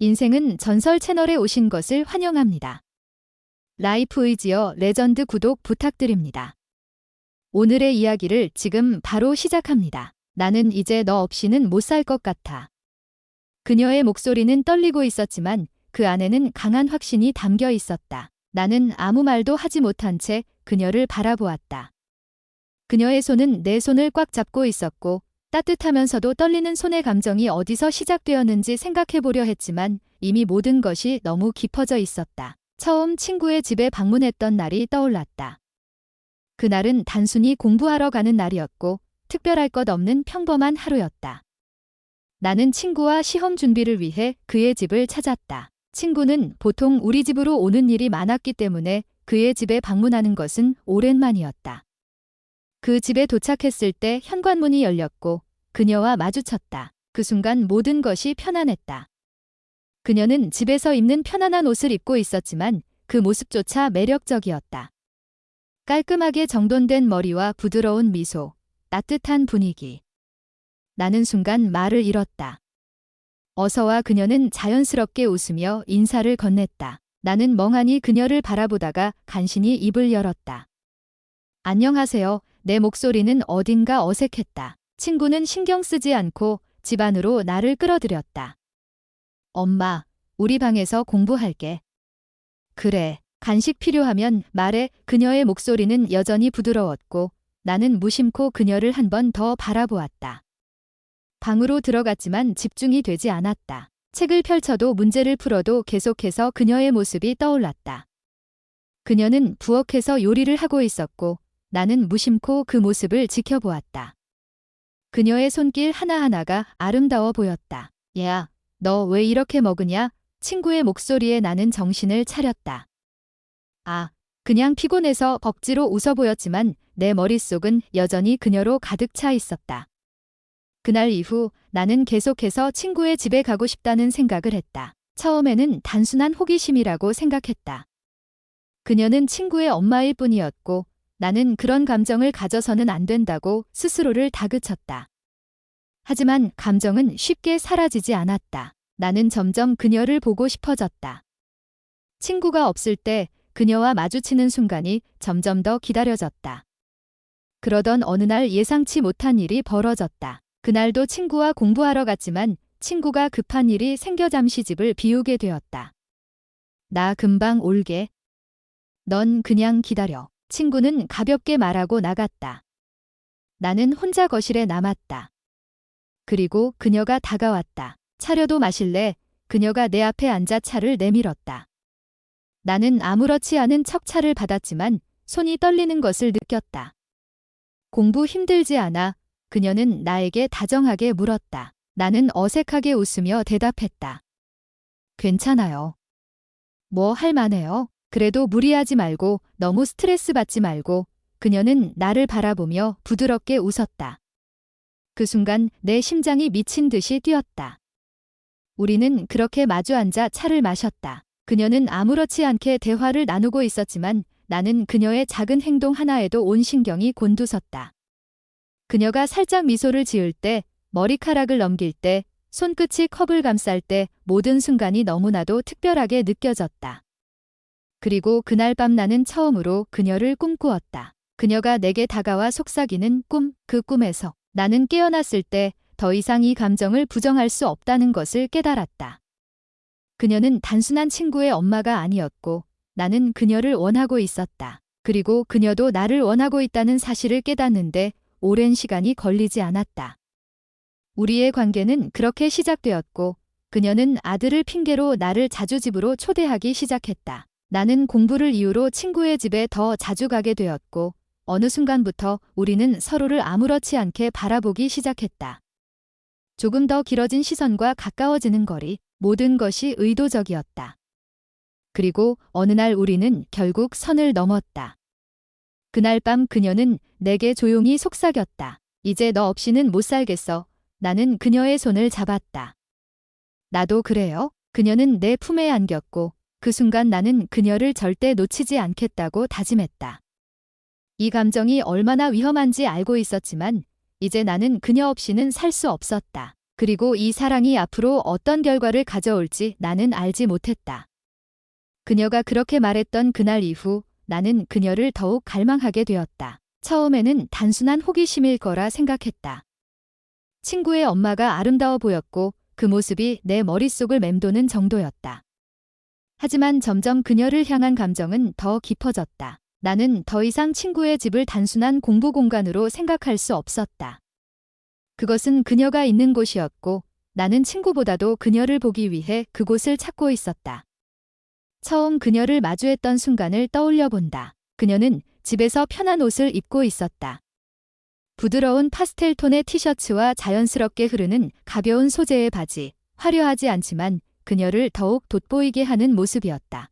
인생은 전설 채널에 오신 것을 환영합니다. 라이프 의지어 레전드 구독 부탁드립니다. 오늘의 이야기를 지금 바로 시작합니다. 나는 이제 너 없이는 못 살 것 같아. 그녀의 목소리는 떨리고 있었지만 그 안에는 강한 확신이 담겨 있었다. 나는 아무 말도 하지 못한 채 그녀를 바라보았다. 그녀의 손은 내 손을 꽉 잡고 있었고 따뜻하면서도 떨리는 손의 감정이 어디서 시작되었는지 생각해보려 했지만 이미 모든 것이 너무 깊어져 있었다. 처음 친구의 집에 방문했던 날이 떠올랐다. 그날은 단순히 공부하러 가는 날이었고 특별할 것 없는 평범한 하루였다. 나는 친구와 시험 준비를 위해 그의 집을 찾았다. 친구는 보통 우리 집으로 오는 일이 많았기 때문에 그의 집에 방문하는 것은 오랜만이었다. 그 집에 도착했을 때 현관문이 열렸고 그녀와 마주쳤다. 그 순간 모든 것이 편안했다. 그녀는 집에서 입는 편안한 옷을 입고 있었지만 그 모습조차 매력적이었다. 깔끔하게 정돈된 머리와 부드러운 미소, 따뜻한 분위기. 나는 순간 말을 잃었다. 어서와 그녀는 자연스럽게 웃으며 인사를 건넸다. 나는 멍하니 그녀를 바라보다가 간신히 입을 열었다. 안녕하세요. 내 목소리는 어딘가 어색했다. 친구는 신경 쓰지 않고 집 안으로 나를 끌어들였다. 엄마, 우리 방에서 공부할게. 그래, 간식 필요하면 말해. 그녀의 목소리는 여전히 부드러웠고 나는 무심코 그녀를 한 번 더 바라보았다. 방으로 들어갔지만 집중이 되지 않았다. 책을 펼쳐도 문제를 풀어도 계속해서 그녀의 모습이 떠올랐다. 그녀는 부엌에서 요리를 하고 있었고 나는 무심코 그 모습을 지켜보았다. 그녀의 손길 하나하나가 아름다워 보였다. 야, 너 왜 이렇게 먹으냐? 친구의 목소리에 나는 정신을 차렸다. 아, 그냥 피곤해서 억지로 웃어 보였지만 내 머릿속은 여전히 그녀로 가득 차 있었다. 그날 이후 나는 계속해서 친구의 집에 가고 싶다는 생각을 했다. 처음에는 단순한 호기심이라고 생각했다. 그녀는 친구의 엄마일 뿐이었고 나는 그런 감정을 가져서는 안 된다고 스스로를 다그쳤다. 하지만 감정은 쉽게 사라지지 않았다. 나는 점점 그녀를 보고 싶어졌다. 친구가 없을 때 그녀와 마주치는 순간이 점점 더 기다려졌다. 그러던 어느 날 예상치 못한 일이 벌어졌다. 그날도 친구와 공부하러 갔지만 친구가 급한 일이 생겨 잠시 집을 비우게 되었다. 나 금방 올게. 넌 그냥 기다려. 친구는 가볍게 말하고 나갔다. 나는 혼자 거실에 남았다. 그리고 그녀가 다가왔다. 차려도 마실래? 그녀가 내 앞에 앉아 차를 내밀었다. 나는 아무렇지 않은 척 차를 받았지만 손이 떨리는 것을 느꼈다. 공부 힘들지 않아? 그녀는 나에게 다정하게 물었다. 나는 어색하게 웃으며 대답했다. 괜찮아요. 뭐 할 만해요? 그래도 무리하지 말고 너무 스트레스 받지 말고. 그녀는 나를 바라보며 부드럽게 웃었다. 그 순간 내 심장이 미친 듯이 뛰었다. 우리는 그렇게 마주 앉아 차를 마셨다. 그녀는 아무렇지 않게 대화를 나누고 있었지만 나는 그녀의 작은 행동 하나에도 온 신경이 곤두섰다. 그녀가 살짝 미소를 지을 때, 머리카락을 넘길 때, 손끝이 컵을 감쌀 때 모든 순간이 너무나도 특별하게 느껴졌다. 그리고 그날 밤 나는 처음으로 그녀를 꿈꾸었다. 그녀가 내게 다가와 속삭이는 꿈, 그 꿈에서 나는 깨어났을 때 더 이상 이 감정을 부정할 수 없다는 것을 깨달았다. 그녀는 단순한 친구의 엄마가 아니었고 나는 그녀를 원하고 있었다. 그리고 그녀도 나를 원하고 있다는 사실을 깨닫는데 오랜 시간이 걸리지 않았다. 우리의 관계는 그렇게 시작되었고 그녀는 아들을 핑계로 나를 자주 집으로 초대하기 시작했다. 나는 공부를 이유로 친구의 집에 더 자주 가게 되었고 어느 순간부터 우리는 서로를 아무렇지 않게 바라보기 시작했다. 조금 더 길어진 시선과 가까워지는 거리, 모든 것이 의도적이었다. 그리고 어느 날 우리는 결국 선을 넘었다. 그날 밤 그녀는 내게 조용히 속삭였다. 이제 너 없이는 못 살겠어. 나는 그녀의 손을 잡았다. 나도 그래요. 그녀는 내 품에 안겼고 그 순간 나는 그녀를 절대 놓치지 않겠다고 다짐했다. 이 감정이 얼마나 위험한지 알고 있었지만 이제 나는 그녀 없이는 살 수 없었다. 그리고 이 사랑이 앞으로 어떤 결과를 가져올지 나는 알지 못했다. 그녀가 그렇게 말했던 그날 이후 나는 그녀를 더욱 갈망하게 되었다. 처음에는 단순한 호기심일 거라 생각했다. 친구의 엄마가 아름다워 보였고 그 모습이 내 머릿속을 맴도는 정도였다. 하지만 점점 그녀를 향한 감정은 더 깊어졌다. 나는 더 이상 친구의 집을 단순한 공부 공간으로 생각할 수 없었다. 그것은 그녀가 있는 곳이었고 나는 친구보다도 그녀를 보기 위해 그곳을 찾고 있었다. 처음 그녀를 마주했던 순간을 떠올려 본다. 그녀는 집에서 편한 옷을 입고 있었다. 부드러운 파스텔 톤의 티셔츠와 자연스럽게 흐르는 가벼운 소재의 바지, 화려하지 않지만 그녀를 더욱 돋보이게 하는 모습이었다.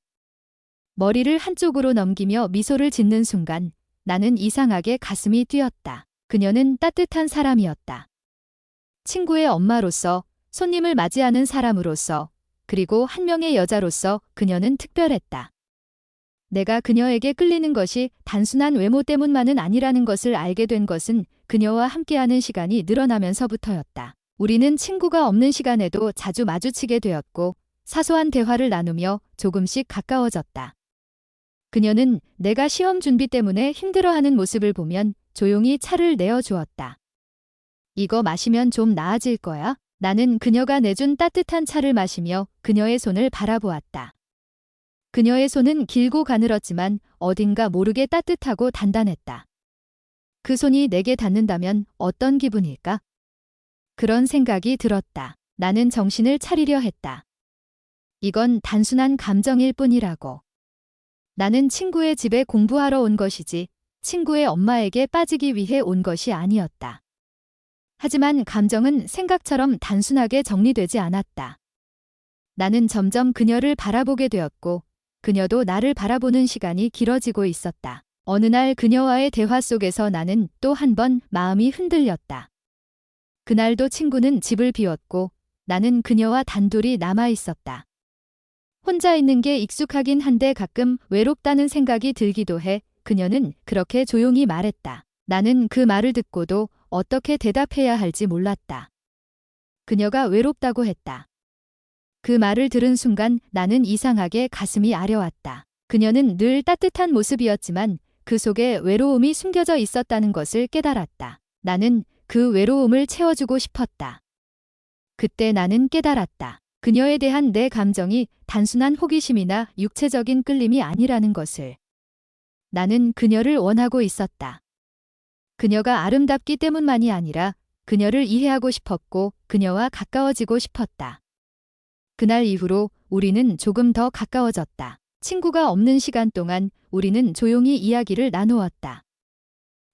머리를 한쪽으로 넘기며 미소를 짓는 순간 나는 이상하게 가슴이 뛰었다. 그녀는 따뜻한 사람이었다. 친구의 엄마로서, 손님을 맞이하는 사람으로서, 그리고 한 명의 여자로서 그녀는 특별했다. 내가 그녀에게 끌리는 것이 단순한 외모 때문만은 아니라는 것을 알게 된 것은 그녀와 함께하는 시간이 늘어나면서부터였다. 우리는 친구가 없는 시간에도 자주 마주치게 되었고 사소한 대화를 나누며 조금씩 가까워졌다. 그녀는 내가 시험 준비 때문에 힘들어하는 모습을 보면 조용히 차를 내어주었다. 이거 마시면 좀 나아질 거야? 나는 그녀가 내준 따뜻한 차를 마시며 그녀의 손을 바라보았다. 그녀의 손은 길고 가늘었지만 어딘가 모르게 따뜻하고 단단했다. 그 손이 내게 닿는다면 어떤 기분일까? 그런 생각이 들었다. 나는 정신을 차리려 했다. 이건 단순한 감정일 뿐이라고. 나는 친구의 집에 공부하러 온 것이지 친구의 엄마에게 빠지기 위해 온 것이 아니었다. 하지만 감정은 생각처럼 단순하게 정리되지 않았다. 나는 점점 그녀를 바라보게 되었고 그녀도 나를 바라보는 시간이 길어지고 있었다. 어느 날 그녀와의 대화 속에서 나는 또 한 번 마음이 흔들렸다. 그날도 친구는 집을 비웠고 나는 그녀와 단둘이 남아 있었다. 혼자 있는 게 익숙하긴 한데 가끔 외롭다는 생각이 들기도 해. 그녀는 그렇게 조용히 말했다. 나는 그 말을 듣고도 어떻게 대답해야 할지 몰랐다. 그녀가 외롭다고 했다. 그 말을 들은 순간 나는 이상하게 가슴이 아려왔다. 그녀는 늘 따뜻한 모습이었지만 그 속에 외로움이 숨겨져 있었다는 것을 깨달았다. 나는 그 외로움을 채워주고 싶었다. 그때 나는 깨달았다. 그녀에 대한 내 감정이 단순한 호기심이나 육체적인 끌림이 아니라는 것을. 나는 그녀를 원하고 있었다. 그녀가 아름답기 때문만이 아니라 그녀를 이해하고 싶었고 그녀와 가까워지고 싶었다. 그날 이후로 우리는 조금 더 가까워졌다. 친구가 없는 시간 동안 우리는 조용히 이야기를 나누었다.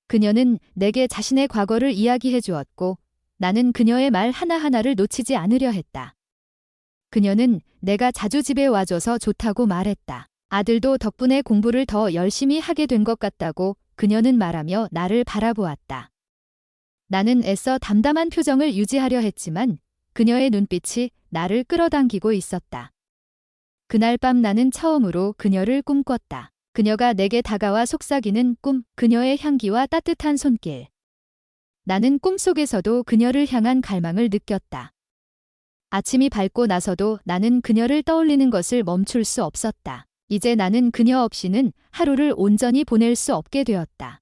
그녀는 내게 자신의 과거를 이야기해 주었고 나는 그녀의 말 하나하나를 놓치지 않으려 했다. 그녀는 내가 자주 집에 와줘서 좋다고 말했다. 아들도 덕분에 공부를 더 열심히 하게 된 것 같다고 그녀는 말하며 나를 바라보았다. 나는 애써 담담한 표정을 유지하려 했지만 그녀의 눈빛이 나를 끌어당기고 있었다. 그날 밤 나는 처음으로 그녀를 꿈꿨다. 그녀가 내게 다가와 속삭이는 꿈, 그녀의 향기와 따뜻한 손길. 나는 꿈속에서도 그녀를 향한 갈망을 느꼈다. 아침이 밝고 나서도 나는 그녀를 떠올리는 것을 멈출 수 없었다. 이제 나는 그녀 없이는 하루를 온전히 보낼 수 없게 되었다.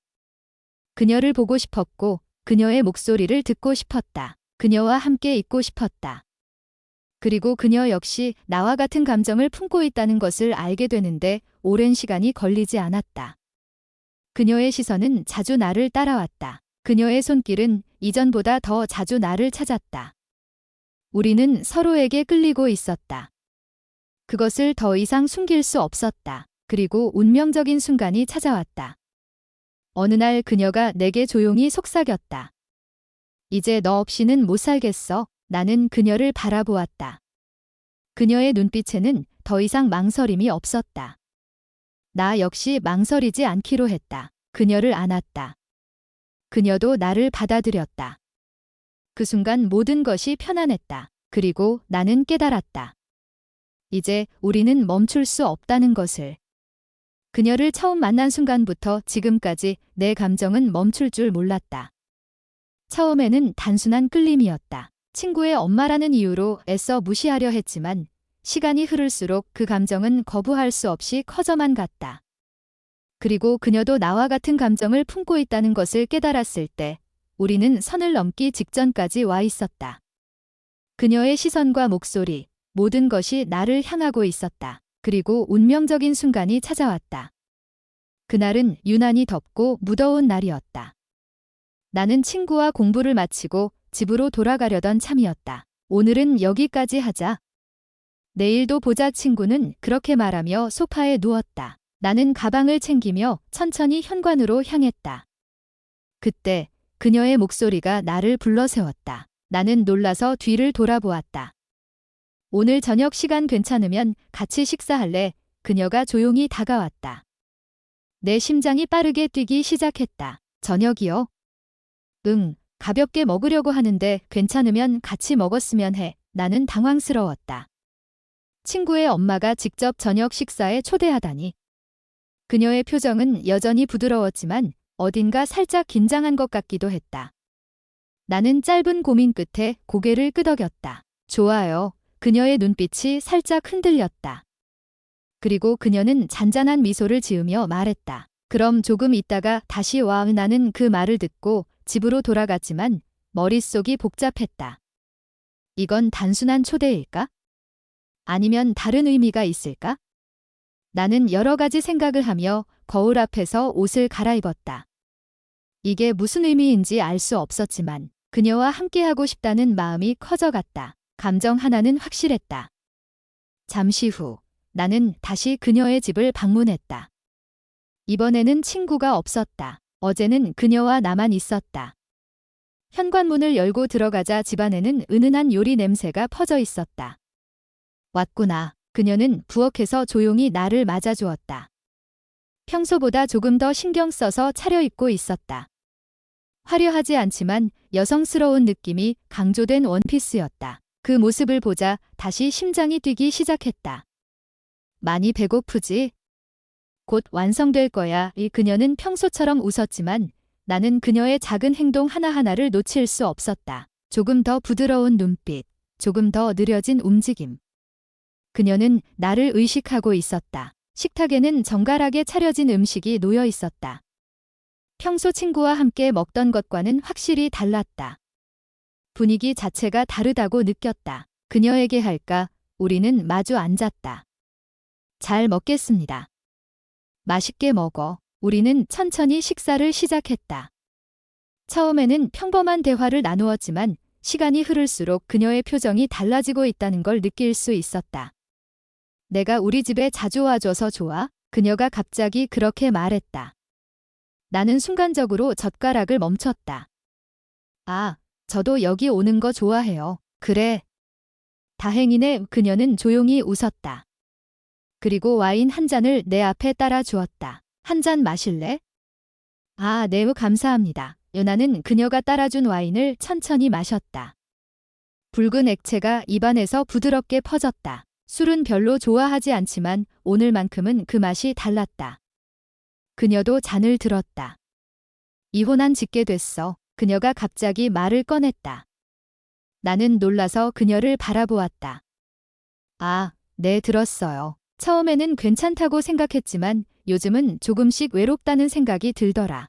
그녀를 보고 싶었고 그녀의 목소리를 듣고 싶었다. 그녀와 함께 있고 싶었다. 그리고 그녀 역시 나와 같은 감정을 품고 있다는 것을 알게 되는데 오랜 시간이 걸리지 않았다. 그녀의 시선은 자주 나를 따라왔다. 그녀의 손길은 이전보다 더 자주 나를 찾았다. 우리는 서로에게 끌리고 있었다. 그것을 더 이상 숨길 수 없었다. 그리고 운명적인 순간이 찾아왔다. 어느 날 그녀가 내게 조용히 속삭였다. 이제 너 없이는 못 살겠어. 나는 그녀를 바라보았다. 그녀의 눈빛에는 더 이상 망설임이 없었다. 나 역시 망설이지 않기로 했다. 그녀를 안았다. 그녀도 나를 받아들였다. 그 순간 모든 것이 편안했다. 그리고 나는 깨달았다. 이제 우리는 멈출 수 없다는 것을. 그녀를 처음 만난 순간부터 지금까지 내 감정은 멈출 줄 몰랐다. 처음에는 단순한 끌림이었다. 친구의 엄마라는 이유로 애써 무시하려 했지만 시간이 흐를수록 그 감정은 거부할 수 없이 커져만 갔다. 그리고 그녀도 나와 같은 감정을 품고 있다는 것을 깨달았을 때 우리는 선을 넘기 직전까지 와 있었다. 그녀의 시선과 목소리, 모든 것이 나를 향하고 있었다. 그리고 운명적인 순간이 찾아왔다. 그날은 유난히 덥고 무더운 날이었다. 나는 친구와 공부를 마치고 집으로 돌아가려던 참이었다. 오늘은 여기까지 하자. 내일도 보자. 친구는 그렇게 말하며 소파에 누웠다. 나는 가방을 챙기며 천천히 현관으로 향했다. 그때 그녀의 목소리가 나를 불러세웠다. 나는 놀라서 뒤를 돌아보았다. 오늘 저녁 시간 괜찮으면 같이 식사할래? 그녀가 조용히 다가왔다. 내 심장이 빠르게 뛰기 시작했다. 저녁이요? 응, 가볍게 먹으려고 하는데 괜찮으면 같이 먹었으면 해. 나는 당황스러웠다. 친구의 엄마가 직접 저녁 식사에 초대하다니. 그녀의 표정은 여전히 부드러웠지만 어딘가 살짝 긴장한 것 같기도 했다. 나는 짧은 고민 끝에 고개를 끄덕였다. 좋아요. 그녀의 눈빛이 살짝 흔들렸다. 그리고 그녀는 잔잔한 미소를 지으며 말했다. 그럼 조금 있다가 다시 와. 나는 그 말을 듣고 집으로 돌아갔지만 머릿속이 복잡했다. 이건 단순한 초대일까? 아니면 다른 의미가 있을까? 나는 여러 가지 생각을 하며 거울 앞에서 옷을 갈아입었다. 이게 무슨 의미인지 알 수 없었지만 그녀와 함께하고 싶다는 마음이 커져갔다. 감정 하나는 확실했다. 잠시 후 나는 다시 그녀의 집을 방문했다. 이번에는 친구가 없었다. 어제는 그녀와 나만 있었다. 현관문을 열고 들어가자 집안에는 은은한 요리 냄새가 퍼져 있었다. 왔구나. 그녀는 부엌에서 조용히 나를 맞아주었다. 평소보다 조금 더 신경 써서 차려입고 있었다. 화려하지 않지만 여성스러운 느낌이 강조된 원피스였다. 그 모습을 보자 다시 심장이 뛰기 시작했다. 많이 배고프지? 곧 완성될 거야. 그녀는 평소처럼 웃었지만 나는 그녀의 작은 행동 하나하나를 놓칠 수 없었다. 조금 더 부드러운 눈빛, 조금 더 느려진 움직임. 그녀는 나를 의식하고 있었다. 식탁에는 정갈하게 차려진 음식이 놓여 있었다. 평소 친구와 함께 먹던 것과는 확실히 달랐다. 분위기 자체가 다르다고 느꼈다. 그녀에게 할까? 우리는 마주 앉았다. 잘 먹겠습니다. 맛있게 먹어. 우리는 천천히 식사를 시작했다. 처음에는 평범한 대화를 나누었지만 시간이 흐를수록 그녀의 표정이 달라지고 있다는 걸 느낄 수 있었다. 내가 우리 집에 자주 와줘서 좋아? 그녀가 갑자기 그렇게 말했다. 나는 순간적으로 젓가락을 멈췄다. 아, 저도 여기 오는 거 좋아해요. 그래. 다행이네. 그녀는 조용히 웃었다. 그리고 와인 한 잔을 내 앞에 따라 주었다. 한 잔 마실래? 아, 네, 감사합니다. 나는 그녀가 따라준 와인을 천천히 마셨다. 붉은 액체가 입안에서 부드럽게 퍼졌다. 술은 별로 좋아하지 않지만 오늘만큼은 그 맛이 달랐다. 그녀도 잔을 들었다. 이혼한 짓게 됐어. 그녀가 갑자기 말을 꺼냈다. 나는 놀라서 그녀를 바라보았다. 아, 네, 들었어요. 처음에는 괜찮다고 생각했지만 요즘은 조금씩 외롭다는 생각이 들더라.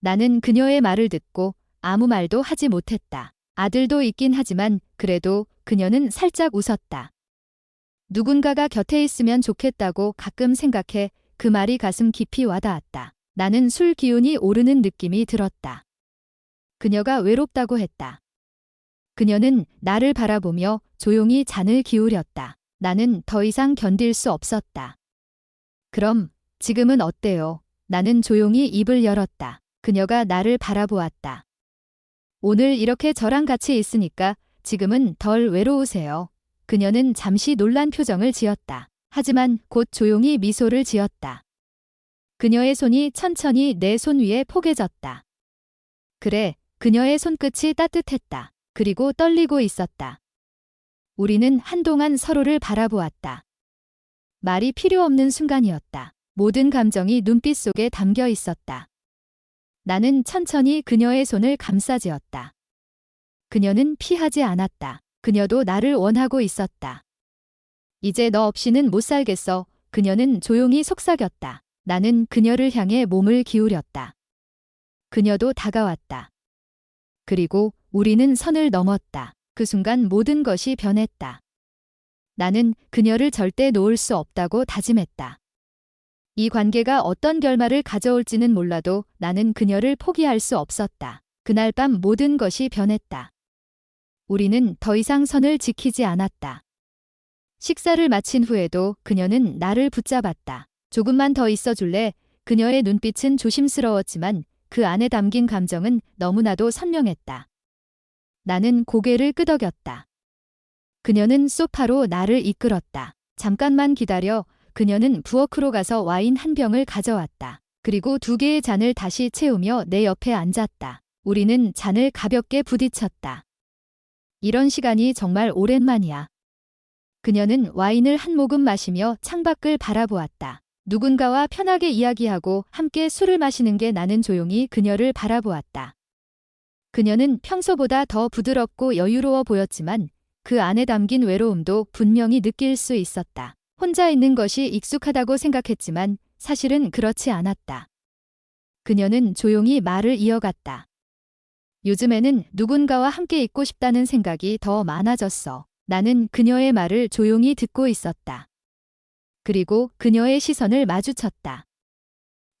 나는 그녀의 말을 듣고 아무 말도 하지 못했다. 아들도 있긴 하지만 그래도 그녀는 살짝 웃었다. 누군가가 곁에 있으면 좋겠다고 가끔 생각해. 그 말이 가슴 깊이 와닿았다. 나는 술 기운이 오르는 느낌이 들었다. 그녀가 외롭다고 했다. 그녀는 나를 바라보며 조용히 잔을 기울였다. 나는 더 이상 견딜 수 없었다. 그럼 지금은 어때요? 나는 조용히 입을 열었다. 그녀가 나를 바라보았다. 오늘 이렇게 저랑 같이 있으니까 지금은 덜 외로우세요. 그녀는 잠시 놀란 표정을 지었다. 하지만 곧 조용히 미소를 지었다. 그녀의 손이 천천히 내 손 위에 포개졌다. 그래, 그녀의 손끝이 따뜻했다. 그리고 떨리고 있었다. 우리는 한동안 서로를 바라보았다. 말이 필요 없는 순간이었다. 모든 감정이 눈빛 속에 담겨 있었다. 나는 천천히 그녀의 손을 감싸쥐었다. 그녀는 피하지 않았다. 그녀도 나를 원하고 있었다. 이제 너 없이는 못 살겠어. 그녀는 조용히 속삭였다. 나는 그녀를 향해 몸을 기울였다. 그녀도 다가왔다. 그리고 우리는 선을 넘었다. 그 순간 모든 것이 변했다. 나는 그녀를 절대 놓을 수 없다고 다짐했다. 이 관계가 어떤 결말을 가져올지는 몰라도 나는 그녀를 포기할 수 없었다. 그날 밤 모든 것이 변했다. 우리는 더 이상 선을 지키지 않았다. 식사를 마친 후에도 그녀는 나를 붙잡았다. 조금만 더 있어줄래? 그녀의 눈빛은 조심스러웠지만 그 안에 담긴 감정은 너무나도 선명했다. 나는 고개를 끄덕였다. 그녀는 소파로 나를 이끌었다. 잠깐만 기다려. 그녀는 부엌으로 가서 와인 한 병을 가져왔다. 그리고 2개의 잔을 다시 채우며 내 옆에 앉았다. 우리는 잔을 가볍게 부딪혔다. 이런 시간이 정말 오랜만이야. 그녀는 와인을 한 모금 마시며 창밖을 바라보았다. 누군가와 편하게 이야기하고 함께 술을 마시는 게 나는 조용히 그녀를 바라보았다. 그녀는 평소보다 더 부드럽고 여유로워 보였지만 그 안에 담긴 외로움도 분명히 느낄 수 있었다. 혼자 있는 것이 익숙하다고 생각했지만 사실은 그렇지 않았다. 그녀는 조용히 말을 이어갔다. 요즘에는 누군가와 함께 있고 싶다는 생각이 더 많아졌어. 나는 그녀의 말을 조용히 듣고 있었다. 그리고 그녀의 시선을 마주쳤다.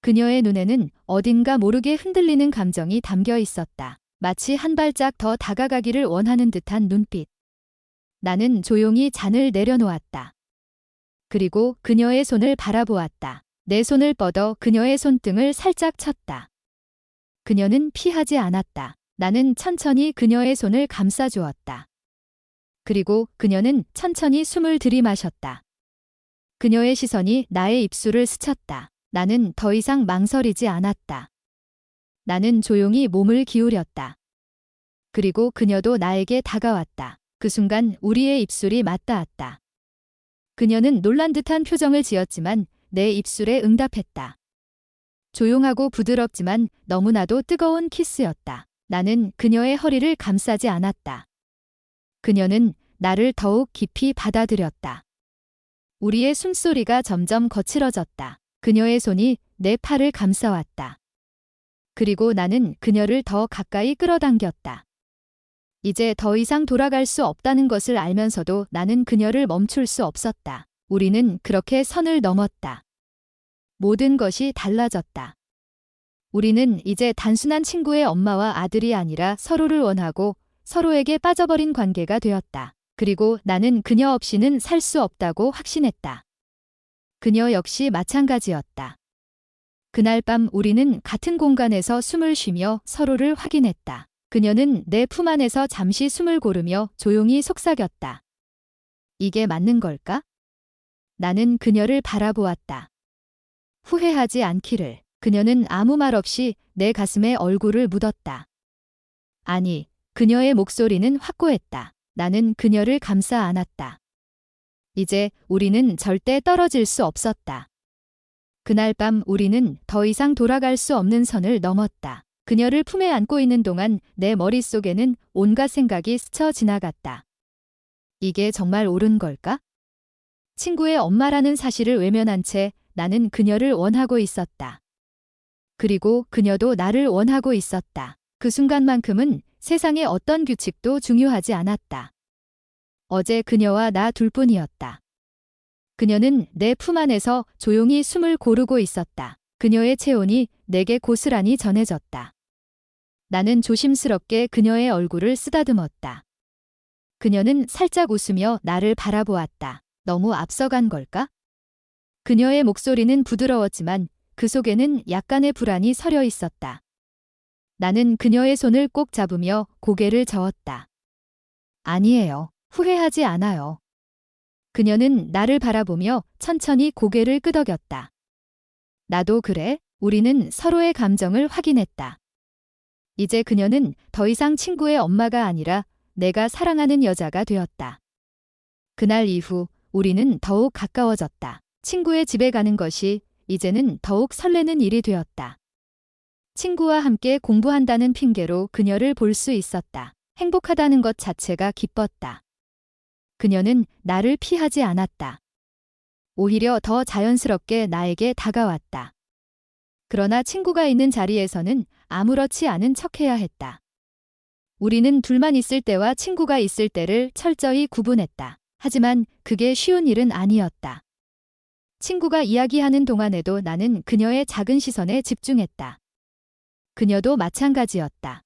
그녀의 눈에는 어딘가 모르게 흔들리는 감정이 담겨 있었다. 마치 한 발짝 더 다가가기를 원하는 듯한 눈빛. 나는 조용히 잔을 내려놓았다. 그리고 그녀의 손을 바라보았다. 내 손을 뻗어 그녀의 손등을 살짝 쳤다. 그녀는 피하지 않았다. 나는 천천히 그녀의 손을 감싸주었다. 그리고 그녀는 천천히 숨을 들이마셨다. 그녀의 시선이 나의 입술을 스쳤다. 나는 더 이상 망설이지 않았다. 나는 조용히 몸을 기울였다. 그리고 그녀도 나에게 다가왔다. 그 순간 우리의 입술이 맞닿았다. 그녀는 놀란 듯한 표정을 지었지만 내 입술에 응답했다. 조용하고 부드럽지만 너무나도 뜨거운 키스였다. 나는 그녀의 허리를 감싸지 않았다. 그녀는 나를 더욱 깊이 받아들였다. 우리의 숨소리가 점점 거칠어졌다. 그녀의 손이 내 팔을 감싸왔다. 그리고 나는 그녀를 더 가까이 끌어당겼다. 이제 더 이상 돌아갈 수 없다는 것을 알면서도 나는 그녀를 멈출 수 없었다. 우리는 그렇게 선을 넘었다. 모든 것이 달라졌다. 우리는 이제 단순한 친구의 엄마와 아들이 아니라 서로를 원하고 서로에게 빠져버린 관계가 되었다. 그리고 나는 그녀 없이는 살 수 없다고 확신했다. 그녀 역시 마찬가지였다. 그날 밤 우리는 같은 공간에서 숨을 쉬며 서로를 확인했다. 그녀는 내 품 안에서 잠시 숨을 고르며 조용히 속삭였다. 이게 맞는 걸까? 나는 그녀를 바라보았다. 후회하지 않기를. 그녀는 아무 말 없이 내 가슴에 얼굴을 묻었다. 아니, 그녀의 목소리는 확고했다. 나는 그녀를 감싸 안았다. 이제 우리는 절대 떨어질 수 없었다. 그날 밤 우리는 더 이상 돌아갈 수 없는 선을 넘었다. 그녀를 품에 안고 있는 동안 내 머릿속에는 온갖 생각이 스쳐 지나갔다. 이게 정말 옳은 걸까? 친구의 엄마라는 사실을 외면한 채 나는 그녀를 원하고 있었다. 그리고 그녀도 나를 원하고 있었다. 그 순간만큼은 세상의 어떤 규칙도 중요하지 않았다. 어제 그녀와 나 둘뿐이었다. 그녀는 내 품 안에서 조용히 숨을 고르고 있었다. 그녀의 체온이 내게 고스란히 전해졌다. 나는 조심스럽게 그녀의 얼굴을 쓰다듬었다. 그녀는 살짝 웃으며 나를 바라보았다. 너무 앞서간 걸까? 그녀의 목소리는 부드러웠지만 그 속에는 약간의 불안이 서려 있었다. 나는 그녀의 손을 꼭 잡으며 고개를 저었다. 아니에요. 후회하지 않아요. 그녀는 나를 바라보며 천천히 고개를 끄덕였다. 나도 그래. 우리는 서로의 감정을 확인했다. 이제 그녀는 더 이상 친구의 엄마가 아니라 내가 사랑하는 여자가 되었다. 그날 이후 우리는 더욱 가까워졌다. 친구의 집에 가는 것이 이제는 더욱 설레는 일이 되었다. 친구와 함께 공부한다는 핑계로 그녀를 볼 수 있었다. 행복하다는 것 자체가 기뻤다. 그녀는 나를 피하지 않았다. 오히려 더 자연스럽게 나에게 다가왔다. 그러나 친구가 있는 자리에서는 아무렇지 않은 척해야 했다. 우리는 둘만 있을 때와 친구가 있을 때를 철저히 구분했다. 하지만 그게 쉬운 일은 아니었다. 친구가 이야기하는 동안에도 나는 그녀의 작은 시선에 집중했다. 그녀도 마찬가지였다.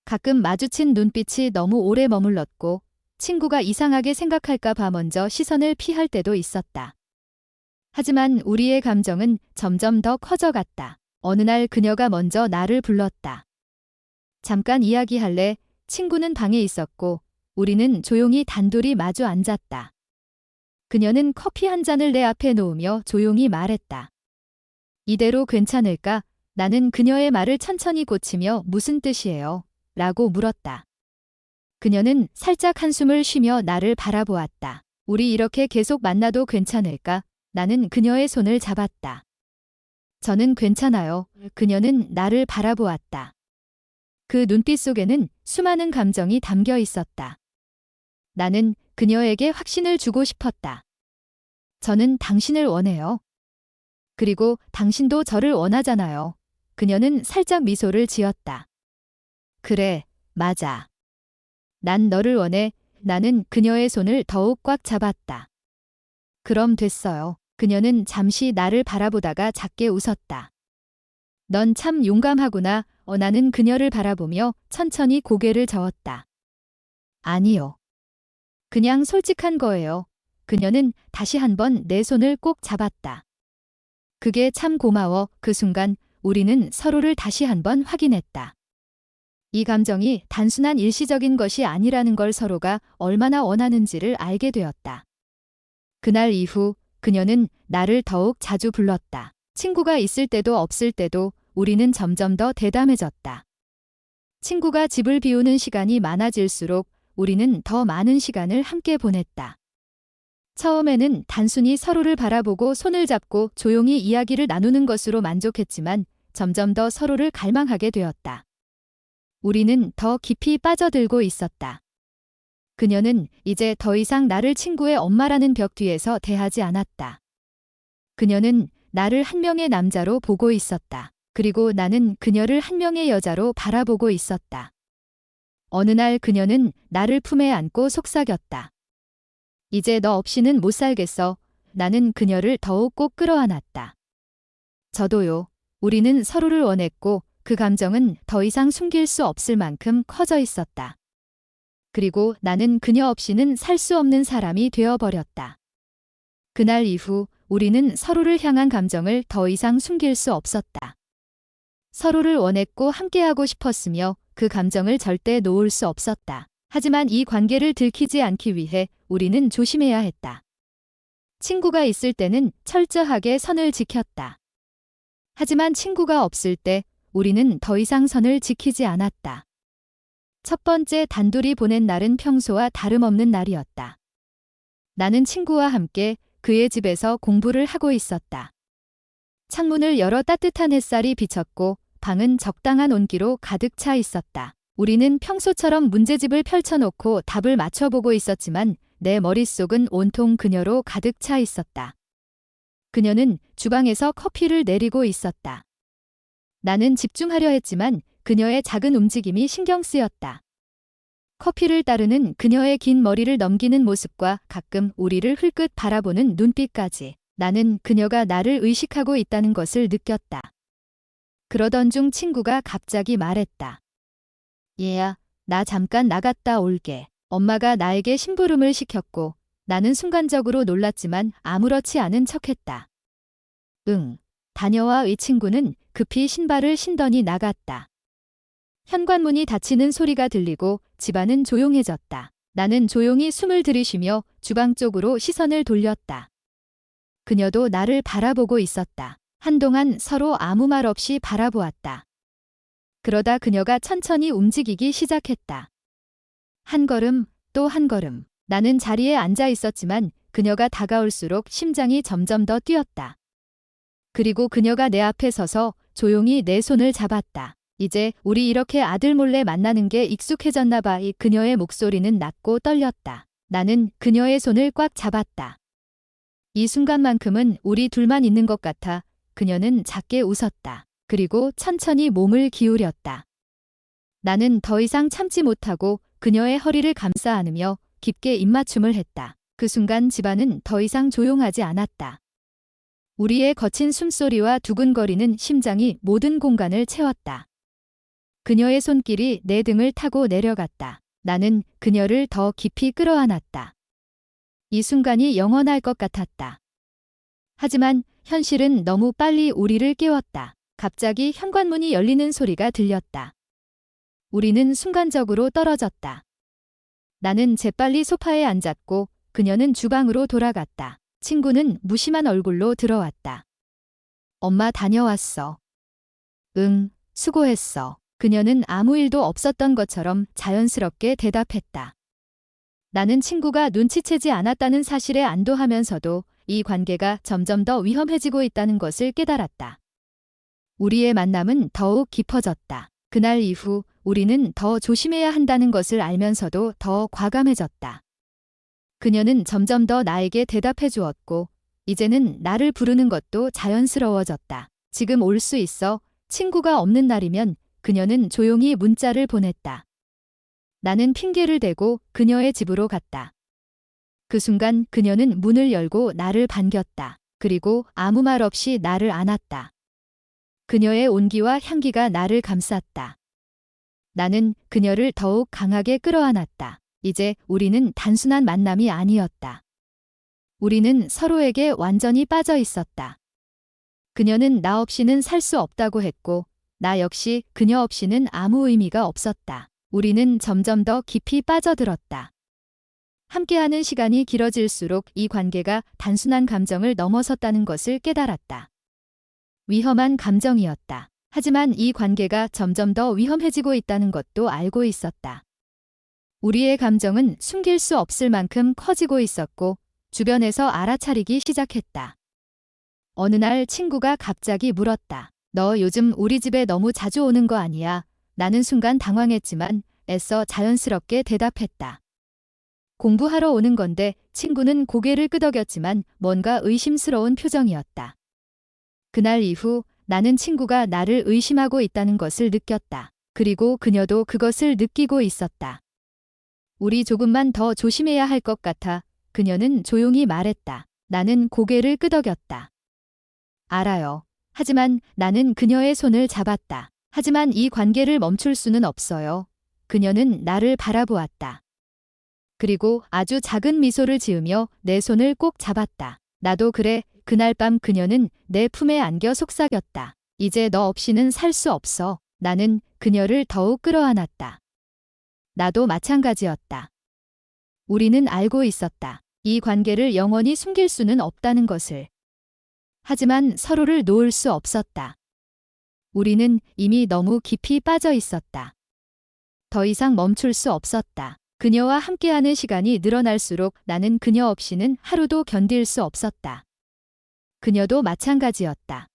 가끔 마주친 눈빛이 너무 오래 머물렀고 친구가 이상하게 생각할까 봐 먼저 시선을 피할 때도 있었다. 하지만 우리의 감정은 점점 더 커져갔다. 어느 날 그녀가 먼저 나를 불렀다. 잠깐 이야기할래? 친구는 방에 있었고 우리는 조용히 단둘이 마주 앉았다. 그녀는 커피 한 잔을 내 앞에 놓으며 조용히 말했다. 이대로 괜찮을까? 나는 그녀의 말을 천천히 고치며 무슨 뜻이에요? 라고 물었다. 그녀는 살짝 한숨을 쉬며 나를 바라보았다. 우리 이렇게 계속 만나도 괜찮을까? 나는 그녀의 손을 잡았다. 저는 괜찮아요. 그녀는 나를 바라보았다. 그 눈빛 속에는 수많은 감정이 담겨 있었다. 나는 그녀에게 확신을 주고 싶었다. 저는 당신을 원해요. 그리고 당신도 저를 원하잖아요. 그녀는 살짝 미소를 지었다. 그래, 맞아. 난 너를 원해. 나는 그녀의 손을 더욱 꽉 잡았다. 그럼 됐어요. 그녀는 잠시 나를 바라보다가 작게 웃었다. 넌 참 용감하구나. 나는 그녀를 바라보며 천천히 고개를 저었다. 아니요. 그냥 솔직한 거예요. 그녀는 다시 한번 내 손을 꼭 잡았다. 그게 참 고마워. 그 순간 우리는 서로를 다시 한번 확인했다. 이 감정이 단순한 일시적인 것이 아니라는 걸 서로가 얼마나 원하는지를 알게 되었다. 그날 이후 그녀는 나를 더욱 자주 불렀다. 친구가 있을 때도 없을 때도 우리는 점점 더 대담해졌다. 친구가 집을 비우는 시간이 많아질수록 우리는 더 많은 시간을 함께 보냈다. 처음에는 단순히 서로를 바라보고 손을 잡고 조용히 이야기를 나누는 것으로 만족했지만 점점 더 서로를 갈망하게 되었다. 우리는 더 깊이 빠져들고 있었다. 그녀는 이제 더 이상 나를 친구의 엄마라는 벽 뒤에서 대하지 않았다. 그녀는 나를 한 명의 남자로 보고 있었다. 그리고 나는 그녀를 한 명의 여자로 바라보고 있었다. 어느 날 그녀는 나를 품에 안고 속삭였다. 이제 너 없이는 못 살겠어. 나는 그녀를 더욱 꼭 끌어안았다. 저도요. 우리는 서로를 원했고 그 감정은 더 이상 숨길 수 없을 만큼 커져 있었다. 그리고 나는 그녀 없이는 살 수 없는 사람이 되어버렸다. 그날 이후 우리는 서로를 향한 감정을 더 이상 숨길 수 없었다. 서로를 원했고 함께하고 싶었으며 그 감정을 절대 놓을 수 없었다. 하지만 이 관계를 들키지 않기 위해 우리는 조심해야 했다. 친구가 있을 때는 철저하게 선을 지켰다. 하지만 친구가 없을 때 우리는 더 이상 선을 지키지 않았다. 첫 번째 단둘이 보낸 날은 평소와 다름없는 날이었다. 나는 친구와 함께 그의 집에서 공부를 하고 있었다. 창문을 열어 따뜻한 햇살이 비쳤고 방은 적당한 온기로 가득 차 있었다. 우리는 평소처럼 문제집을 펼쳐놓고 답을 맞춰보고 있었지만 내 머릿속은 온통 그녀로 가득 차 있었다. 그녀는 주방에서 커피를 내리고 있었다. 나는 집중하려 했지만 그녀의 작은 움직임이 신경 쓰였다. 커피를 따르는 그녀의 긴 머리를 넘기는 모습과 가끔 우리를 흘끗 바라보는 눈빛까지 나는 그녀가 나를 의식하고 있다는 것을 느꼈다. 그러던 중 친구가 갑자기 말했다. 얘야, 나 잠깐 나갔다 올게. 엄마가 나에게 심부름을 시켰고 나는 순간적으로 놀랐지만 아무렇지 않은 척했다. 응, 다녀와. 이 친구는 급히 신발을 신더니 나갔다. 현관문이 닫히는 소리가 들리고 집안은 조용해졌다. 나는 조용히 숨을 들이쉬며 주방 쪽으로 시선을 돌렸다. 그녀도 나를 바라보고 있었다. 한동안 서로 아무 말 없이 바라보았다. 그러다 그녀가 천천히 움직이기 시작했다. 한 걸음, 또 한 걸음. 나는 자리에 앉아 있었지만 그녀가 다가올수록 심장이 점점 더 뛰었다. 그리고 그녀가 내 앞에 서서 조용히 내 손을 잡았다. 이제 우리 이렇게 아들 몰래 만나는 게 익숙해졌나 봐. 그녀의 목소리는 낮고 떨렸다. 나는 그녀의 손을 꽉 잡았다. 이 순간만큼은 우리 둘만 있는 것 같아. 그녀는 작게 웃었다. 그리고 천천히 몸을 기울였다. 나는 더 이상 참지 못하고 그녀의 허리를 감싸 안으며 깊게 입맞춤을 했다. 그 순간 집안은 더 이상 조용하지 않았다. 우리의 거친 숨소리와 두근거리는 심장이 모든 공간을 채웠다. 그녀의 손길이 내 등을 타고 내려갔다. 나는 그녀를 더 깊이 끌어안았다. 이 순간이 영원할 것 같았다. 하지만 현실은 너무 빨리 우리를 깨웠다. 갑자기 현관문이 열리는 소리가 들렸다. 우리는 순간적으로 떨어졌다. 나는 재빨리 소파에 앉았고 그녀는 주방으로 돌아갔다. 친구는 무심한 얼굴로 들어왔다. 엄마 다녀왔어. 응, 수고했어. 그녀는 아무 일도 없었던 것처럼 자연스럽게 대답했다. 나는 친구가 눈치채지 않았다는 사실에 안도하면서도 이 관계가 점점 더 위험해지고 있다는 것을 깨달았다. 우리의 만남은 더욱 깊어졌다. 그날 이후 우리는 더 조심해야 한다는 것을 알면서도 더 과감해졌다. 그녀는 점점 더 나에게 대답해 주었고 이제는 나를 부르는 것도 자연스러워졌다. 지금 올 수 있어. 친구가 없는 날이면 그녀는 조용히 문자를 보냈다. 나는 핑계를 대고 그녀의 집으로 갔다. 그 순간 그녀는 문을 열고 나를 반겼다. 그리고 아무 말 없이 나를 안았다. 그녀의 온기와 향기가 나를 감쌌다. 나는 그녀를 더욱 강하게 끌어안았다. 이제 우리는 단순한 만남이 아니었다. 우리는 서로에게 완전히 빠져 있었다. 그녀는 나 없이는 살 수 없다고 했고 나 역시 그녀 없이는 아무 의미가 없었다. 우리는 점점 더 깊이 빠져들었다. 함께하는 시간이 길어질수록 이 관계가 단순한 감정을 넘어섰다는 것을 깨달았다. 위험한 감정이었다. 하지만 이 관계가 점점 더 위험해지고 있다는 것도 알고 있었다. 우리의 감정은 숨길 수 없을 만큼 커지고 있었고 주변에서 알아차리기 시작했다. 어느 날 친구가 갑자기 물었다. 너 요즘 우리 집에 너무 자주 오는 거 아니야? 나는 순간 당황했지만 애써 자연스럽게 대답했다. 공부하러 오는 건데 친구는 고개를 끄덕였지만 뭔가 의심스러운 표정이었다. 그날 이후 나는 친구가 나를 의심하고 있다는 것을 느꼈다. 그리고 그녀도 그것을 느끼고 있었다. 우리 조금만 더 조심해야 할 것 같아. 그녀는 조용히 말했다. 나는 고개를 끄덕였다. 알아요. 하지만 나는 그녀의 손을 잡았다. 하지만 이 관계를 멈출 수는 없어요. 그녀는 나를 바라보았다. 그리고 아주 작은 미소를 지으며 내 손을 꼭 잡았다. 나도 그래. 그날 밤 그녀는 내 품에 안겨 속삭였다. 이제 너 없이는 살 수 없어. 나는 그녀를 더욱 끌어안았다. 나도 마찬가지였다. 우리는 알고 있었다. 이 관계를 영원히 숨길 수는 없다는 것을. 하지만 서로를 놓을 수 없었다. 우리는 이미 너무 깊이 빠져 있었다. 더 이상 멈출 수 없었다. 그녀와 함께하는 시간이 늘어날수록 나는 그녀 없이는 하루도 견딜 수 없었다. 그녀도 마찬가지였다.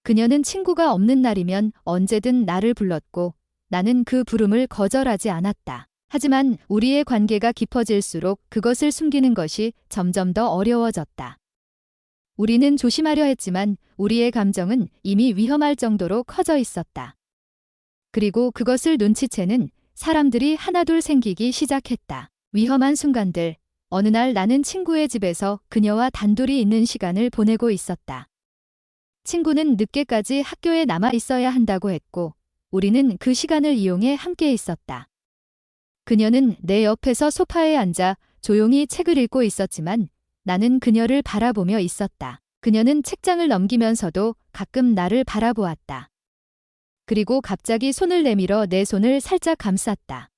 그녀는 친구가 없는 날이면 언제든 나를 불렀고 나는 그 부름을 거절하지 않았다. 하지만 우리의 관계가 깊어질수록 그것을 숨기는 것이 점점 더 어려워졌다. 우리는 조심하려 했지만 우리의 감정은 이미 위험할 정도로 커져 있었다. 그리고 그것을 눈치채는 사람들이 하나둘 생기기 시작했다. 위험한 순간들. 어느 날 나는 친구의 집에서 그녀와 단둘이 있는 시간을 보내고 있었다. 친구는 늦게까지 학교에 남아 있어야 한다고 했고 우리는 그 시간을 이용해 함께 있었다. 그녀는 내 옆에서 소파에 앉아 조용히 책을 읽고 있었지만 나는 그녀를 바라보며 있었다. 그녀는 책장을 넘기면서도 가끔 나를 바라보았다. 그리고 갑자기 손을 내밀어 내 손을 살짝 감쌌다.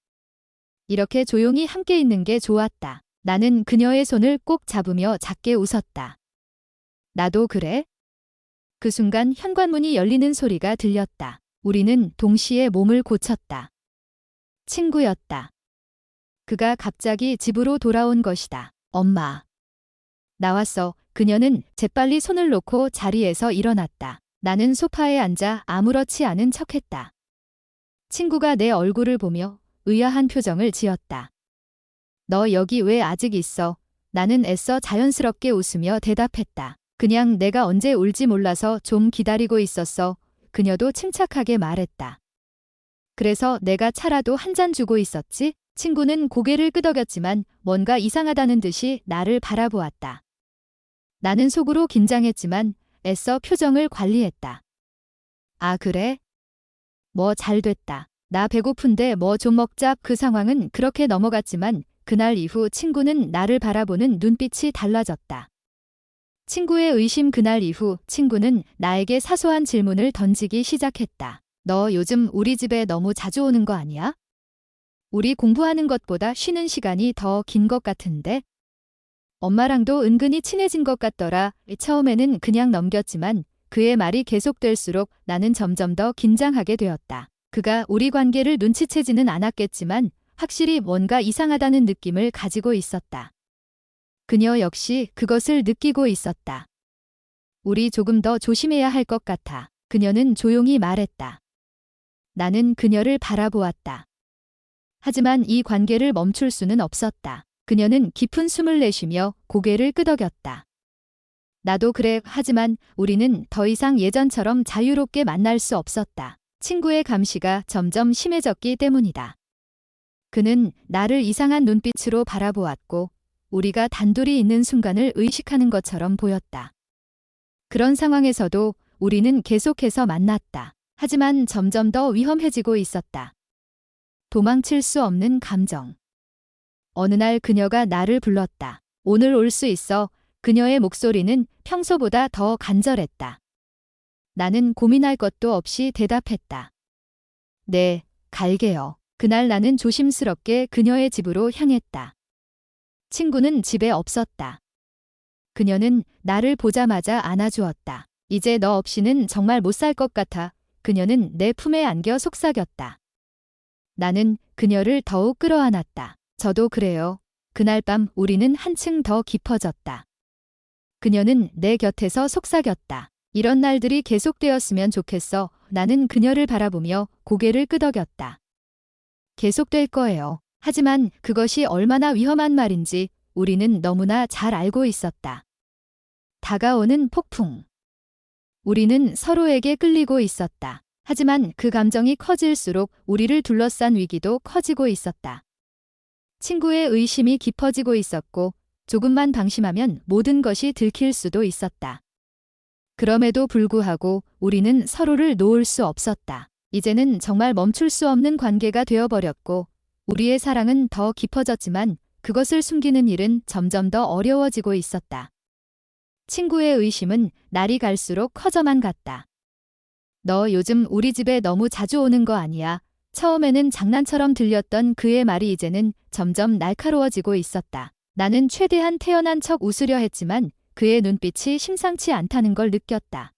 이렇게 조용히 함께 있는 게 좋았다. 나는 그녀의 손을 꼭 잡으며 작게 웃었다. 나도 그래? 그 순간 현관문이 열리는 소리가 들렸다. 우리는 동시에 몸을 고쳤다. 친구였다. 그가 갑자기 집으로 돌아온 것이다. 엄마. 나왔어. 그녀는 재빨리 손을 놓고 자리에서 일어났다. 나는 소파에 앉아 아무렇지 않은 척했다. 친구가 내 얼굴을 보며 의아한 표정을 지었다. 너 여기 왜 아직 있어? 나는 애써 자연스럽게 웃으며 대답했다. 그냥 내가 언제 올지 몰라서 좀 기다리고 있었어. 그녀도 침착하게 말했다. 그래서 내가 차라도 한 잔 주고 있었지? 친구는 고개를 끄덕였지만 뭔가 이상하다는 듯이 나를 바라보았다. 나는 속으로 긴장했지만 애써 표정을 관리했다. 아, 그래? 뭐 잘 됐다. 나 배고픈데 뭐 좀 먹자. 그 상황은 그렇게 넘어갔지만 그날 이후 친구는 나를 바라보는 눈빛이 달라졌다. 친구의 의심. 그날 이후 친구는 나에게 사소한 질문을 던지기 시작했다. 너 요즘 우리 집에 너무 자주 오는 거 아니야? 우리 공부하는 것보다 쉬는 시간이 더 긴 것 같은데? 엄마랑도 은근히 친해진 것 같더라. 처음에는 그냥 넘겼지만 그의 말이 계속될수록 나는 점점 더 긴장하게 되었다. 그가 우리 관계를 눈치채지는 않았겠지만 확실히 뭔가 이상하다는 느낌을 가지고 있었다. 그녀 역시 그것을 느끼고 있었다. 우리 조금 더 조심해야 할 것 같아. 그녀는 조용히 말했다. 나는 그녀를 바라보았다. 하지만 이 관계를 멈출 수는 없었다. 그녀는 깊은 숨을 내쉬며 고개를 끄덕였다. 나도 그래. 하지만 우리는 더 이상 예전처럼 자유롭게 만날 수 없었다. 친구의 감시가 점점 심해졌기 때문이다. 그는 나를 이상한 눈빛으로 바라보았고 우리가 단둘이 있는 순간을 의식하는 것처럼 보였다. 그런 상황에서도 우리는 계속해서 만났다. 하지만 점점 더 위험해지고 있었다. 도망칠 수 없는 감정. 어느 날 그녀가 나를 불렀다. 오늘 올 수 있어. 그녀의 목소리는 평소보다 더 간절했다. 나는 고민할 것도 없이 대답했다. 네, 갈게요. 그날 나는 조심스럽게 그녀의 집으로 향했다. 친구는 집에 없었다. 그녀는 나를 보자마자 안아주었다. 이제 너 없이는 정말 못 살 것 같아. 그녀는 내 품에 안겨 속삭였다. 나는 그녀를 더욱 끌어안았다. 저도 그래요. 그날 밤 우리는 한층 더 깊어졌다. 그녀는 내 곁에서 속삭였다. 이런 날들이 계속되었으면 좋겠어. 나는 그녀를 바라보며 고개를 끄덕였다. 계속될 거예요. 하지만 그것이 얼마나 위험한 말인지 우리는 너무나 잘 알고 있었다. 다가오는 폭풍. 우리는 서로에게 끌리고 있었다. 하지만 그 감정이 커질수록 우리를 둘러싼 위기도 커지고 있었다. 친구의 의심이 깊어지고 있었고 조금만 방심하면 모든 것이 들킬 수도 있었다. 그럼에도 불구하고 우리는 서로를 놓을 수 없었다. 이제는 정말 멈출 수 없는 관계가 되어버렸고 우리의 사랑은 더 깊어졌지만 그것을 숨기는 일은 점점 더 어려워지고 있었다. 친구의 의심은 날이 갈수록 커져만 갔다. 너 요즘 우리 집에 너무 자주 오는 거 아니야? 처음에는 장난처럼 들렸던 그의 말이 이제는 점점 날카로워지고 있었다. 나는 최대한 태연한 척 웃으려 했지만 그의 눈빛이 심상치 않다는 걸 느꼈다.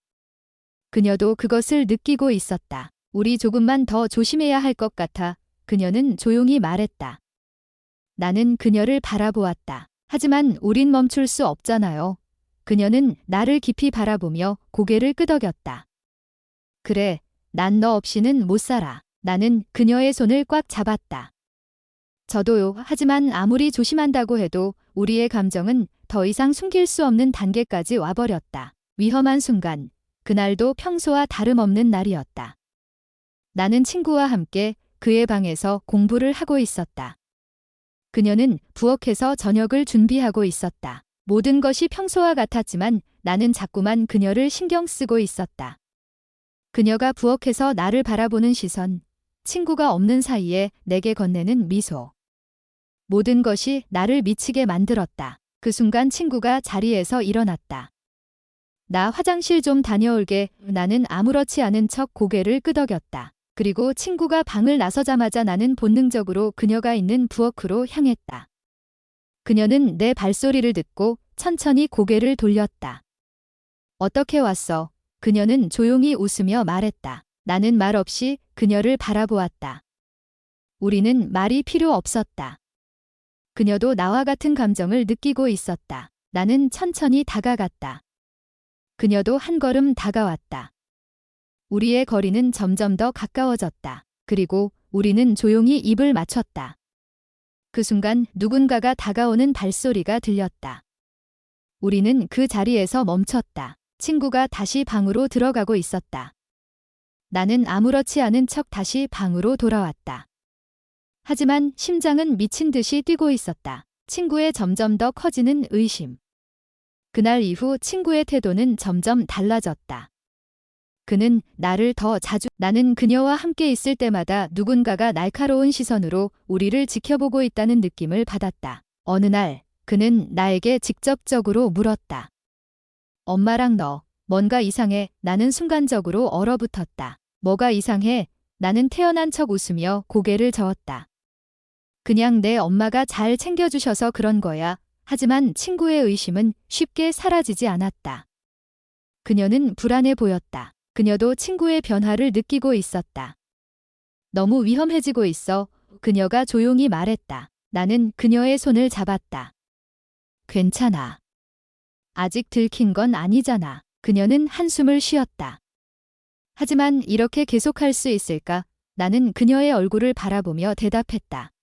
그녀도 그것을 느끼고 있었다. 우리 조금만 더 조심해야 할 것 같아. 그녀는 조용히 말했다. 나는 그녀를 바라보았다. 하지만 우린 멈출 수 없잖아요. 그녀는 나를 깊이 바라보며 고개를 끄덕였다. 그래, 난 너 없이는 못 살아. 나는 그녀의 손을 꽉 잡았다. 저도요. 하지만 아무리 조심한다고 해도 우리의 감정은 더 이상 숨길 수 없는 단계까지 와버렸다. 위험한 순간, 그날도 평소와 다름없는 날이었다. 나는 친구와 함께 그의 방에서 공부를 하고 있었다. 그녀는 부엌에서 저녁을 준비하고 있었다. 모든 것이 평소와 같았지만 나는 자꾸만 그녀를 신경 쓰고 있었다. 그녀가 부엌에서 나를 바라보는 시선, 친구가 없는 사이에 내게 건네는 미소. 모든 것이 나를 미치게 만들었다. 그 순간 친구가 자리에서 일어났다. 나 화장실 좀 다녀올게. 나는 아무렇지 않은 척 고개를 끄덕였다. 그리고 친구가 방을 나서자마자 나는 본능적으로 그녀가 있는 부엌으로 향했다. 그녀는 내 발소리를 듣고 천천히 고개를 돌렸다. 어떻게 왔어? 그녀는 조용히 웃으며 말했다. 나는 말 없이 그녀를 바라보았다. 우리는 말이 필요 없었다. 그녀도 나와 같은 감정을 느끼고 있었다. 나는 천천히 다가갔다. 그녀도 한 걸음 다가왔다. 우리의 거리는 점점 더 가까워졌다. 그리고 우리는 조용히 입을 맞췄다. 그 순간 누군가가 다가오는 발소리가 들렸다. 우리는 그 자리에서 멈췄다. 친구가 다시 방으로 들어가고 있었다. 나는 아무렇지 않은 척 다시 방으로 돌아왔다. 하지만 심장은 미친 듯이 뛰고 있었다. 친구의 점점 더 커지는 의심. 그날 이후 친구의 태도는 점점 달라졌다. 그는 나를 더 자주, 나는 그녀와 함께 있을 때마다 누군가가 날카로운 시선으로 우리를 지켜보고 있다는 느낌을 받았다. 어느 날, 그는 나에게 직접적으로 물었다. 엄마랑 너, 뭔가 이상해. 나는 순간적으로 얼어붙었다. 뭐가 이상해? 나는 태어난 척 웃으며 고개를 저었다. 그냥 내 엄마가 잘 챙겨주셔서 그런 거야. 하지만 친구의 의심은 쉽게 사라지지 않았다. 그녀는 불안해 보였다. 그녀도 친구의 변화를 느끼고 있었다. 너무 위험해지고 있어. 그녀가 조용히 말했다. 나는 그녀의 손을 잡았다. 괜찮아. 아직 들킨 건 아니잖아. 그녀는 한숨을 쉬었다. 하지만 이렇게 계속할 수 있을까? 나는 그녀의 얼굴을 바라보며 대답했다.